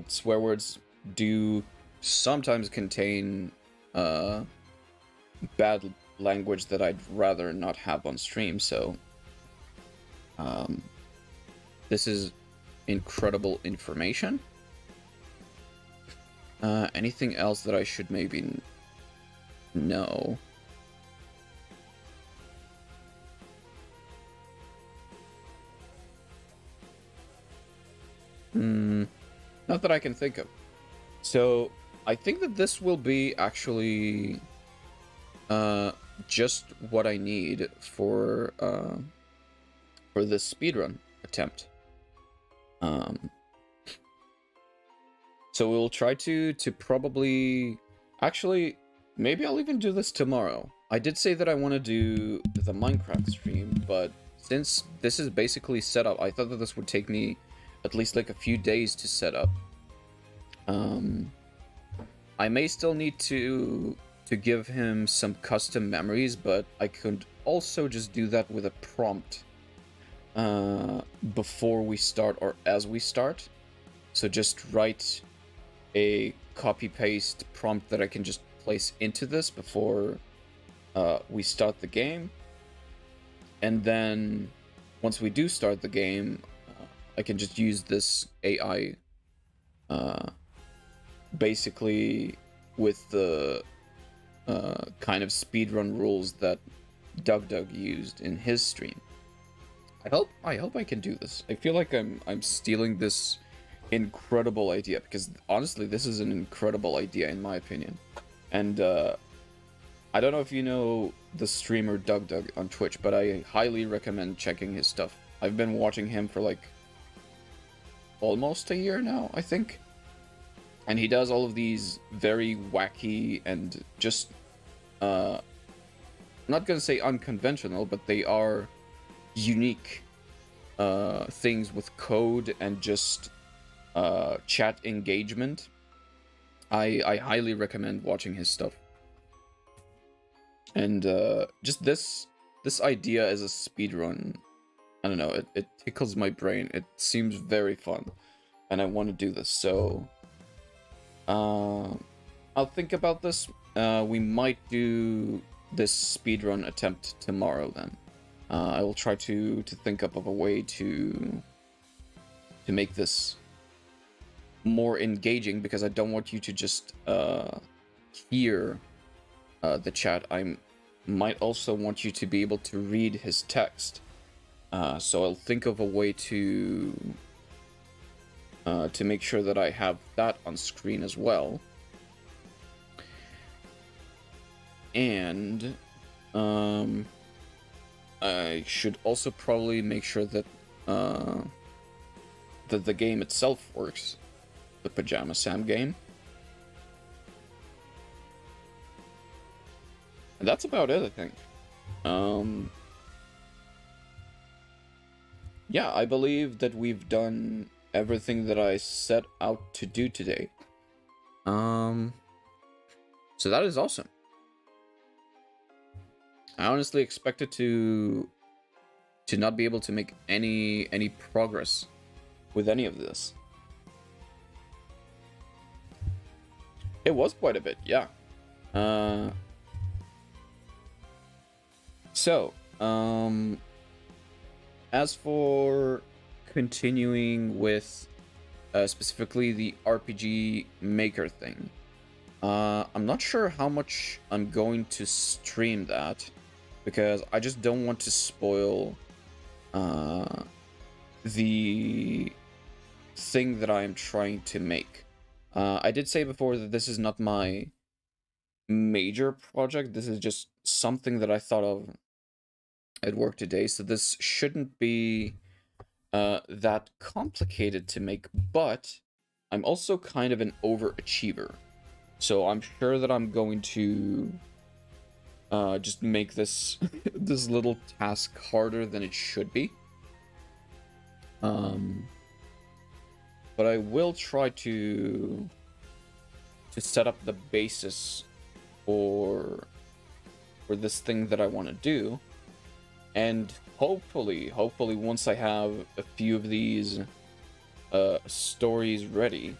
swear words do sometimes contain bad language that I'd rather not have on stream, so this is incredible information. Anything else that I should maybe know? Not that I can think of. So I think that this will be actually just what I need for this speedrun attempt. So we'll try to probably, actually, maybe I'll even do this tomorrow. I did say that I want to do the Minecraft stream, but since this is basically set up, I thought that this would take me at least like a few days to set up. I may still need to give him some custom memories, but I could also just do that with a prompt before we start or as we start. So just write a copy-paste prompt that I can just place into this before we start the game. And then once we do start the game, I can just use this AI basically with the kind of speedrun rules that Doug used in his stream. I hope I can do this. I feel like I'm stealing this incredible idea, because honestly this is an incredible idea in my opinion. And I don't know if you know the streamer Doug on Twitch, but I highly recommend checking his stuff. I've been watching him for like almost a year now, I think. And he does all of these very wacky and just, I'm not gonna say unconventional, but they are unique things with code and just chat engagement. I highly recommend watching his stuff. And just this idea as a speedrun, I don't know, it tickles my brain. It seems very fun, and I want to do this, so I'll think about this. We might do this speedrun attempt tomorrow then. I will try to think up of a way to make this more engaging, because I don't want you to just hear the chat. I might also want you to be able to read his text. So I'll think of a way to make sure that I have that on screen as well. And I should also probably make sure that that the game itself works, the Pajama Sam game. And that's about it, I think. Yeah, I believe that we've done everything that I set out to do today. So that is awesome. I honestly expected to not be able to make any progress with any of this. It was quite a bit, yeah. So, as for continuing with specifically the RPG Maker thing, I'm not sure how much I'm going to stream that, because I just don't want to spoil the thing that I am trying to make. I did say before that this is not my major project. This is just something that I thought of at work today, so this shouldn't be that complicated to make, but I'm also kind of an overachiever, so I'm sure that I'm going to just make this this little task harder than it should be. But I will try to set up the basis for this thing that I want to do, and hopefully once I have a few of these stories ready,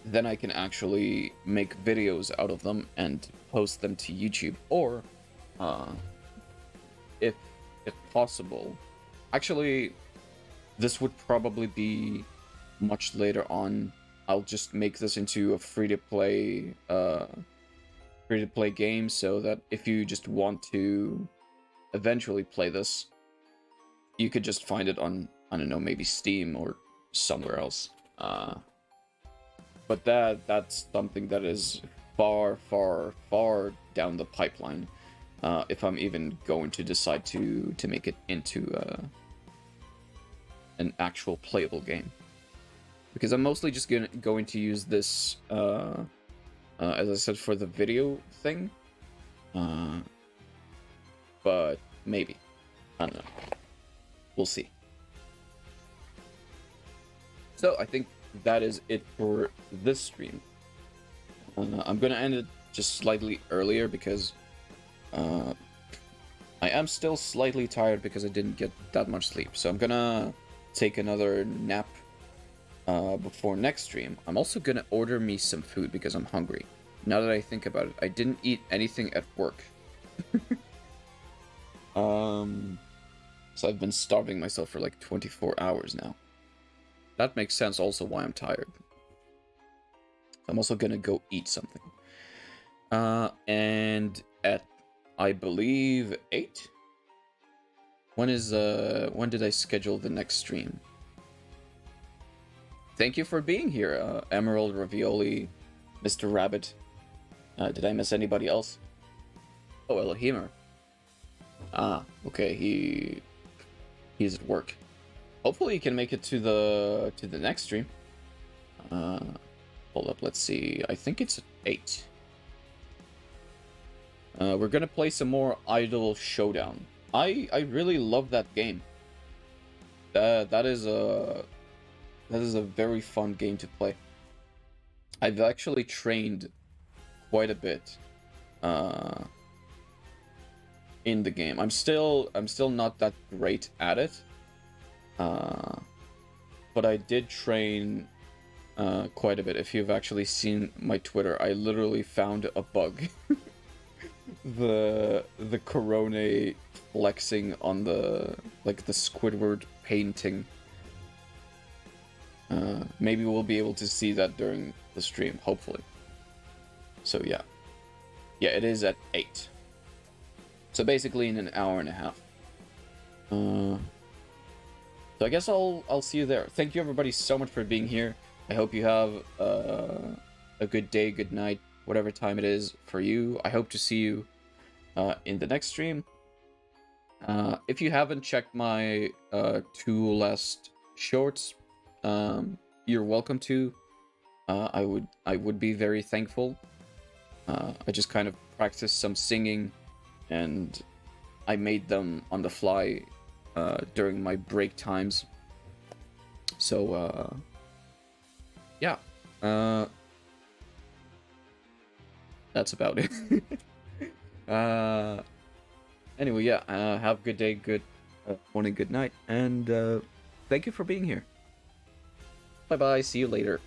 then I can actually make videos out of them and post them to YouTube, or if possible, actually this would probably be much later on, I'll just make this into a free-to-play game, so that if you just want to eventually play this, you could just find it on, I don't know, maybe Steam or somewhere else. But that's something that is far down the pipeline, if I'm even going to decide to make it into an actual playable game. Because I'm mostly just going to use this, as I said, for the video thing. But maybe. I don't know. We'll see. So I think that is it for this stream. I'm gonna end it just slightly earlier because I am still slightly tired because I didn't get that much sleep. So I'm gonna take another nap before next stream. I'm also gonna order me some food because I'm hungry. Now that I think about it, I didn't eat anything at work. So I've been starving myself for like 24 hours now. That makes sense also why I'm tired. I'm also gonna go eat something. And at, I believe, 8? When did I schedule the next stream? Thank you for being here, Emerald, Ravioli, Mr. Rabbit. Did I miss anybody else? Oh, Elohimer. Ah, okay, he's at work. Hopefully he can make it to the next stream. Hold up, let's see. I think it's at 8. We're gonna play some more Idol Showdown. I really love that game. That is a very fun game to play. I've actually trained quite a bit in the game. I'm still not that great at it. But I did train quite a bit. If you've actually seen my Twitter, I literally found a bug. the Corone flexing on the Squidward painting. Maybe we'll be able to see that during the stream, hopefully. So yeah. Yeah, it is at 8. So basically in an hour and a half. So I guess I'll see you there. Thank you everybody so much for being here. I hope you have a good day, good night, whatever time it is for you. I hope to see you in the next stream. If you haven't checked my 2 last shorts, you're welcome to. I would be very thankful. I just kind of practiced some singing, and I made them on the fly during my break times. So yeah, that's about it. Anyway, yeah, have a good day, good morning, good night, and thank you for being here. Bye bye, see you later.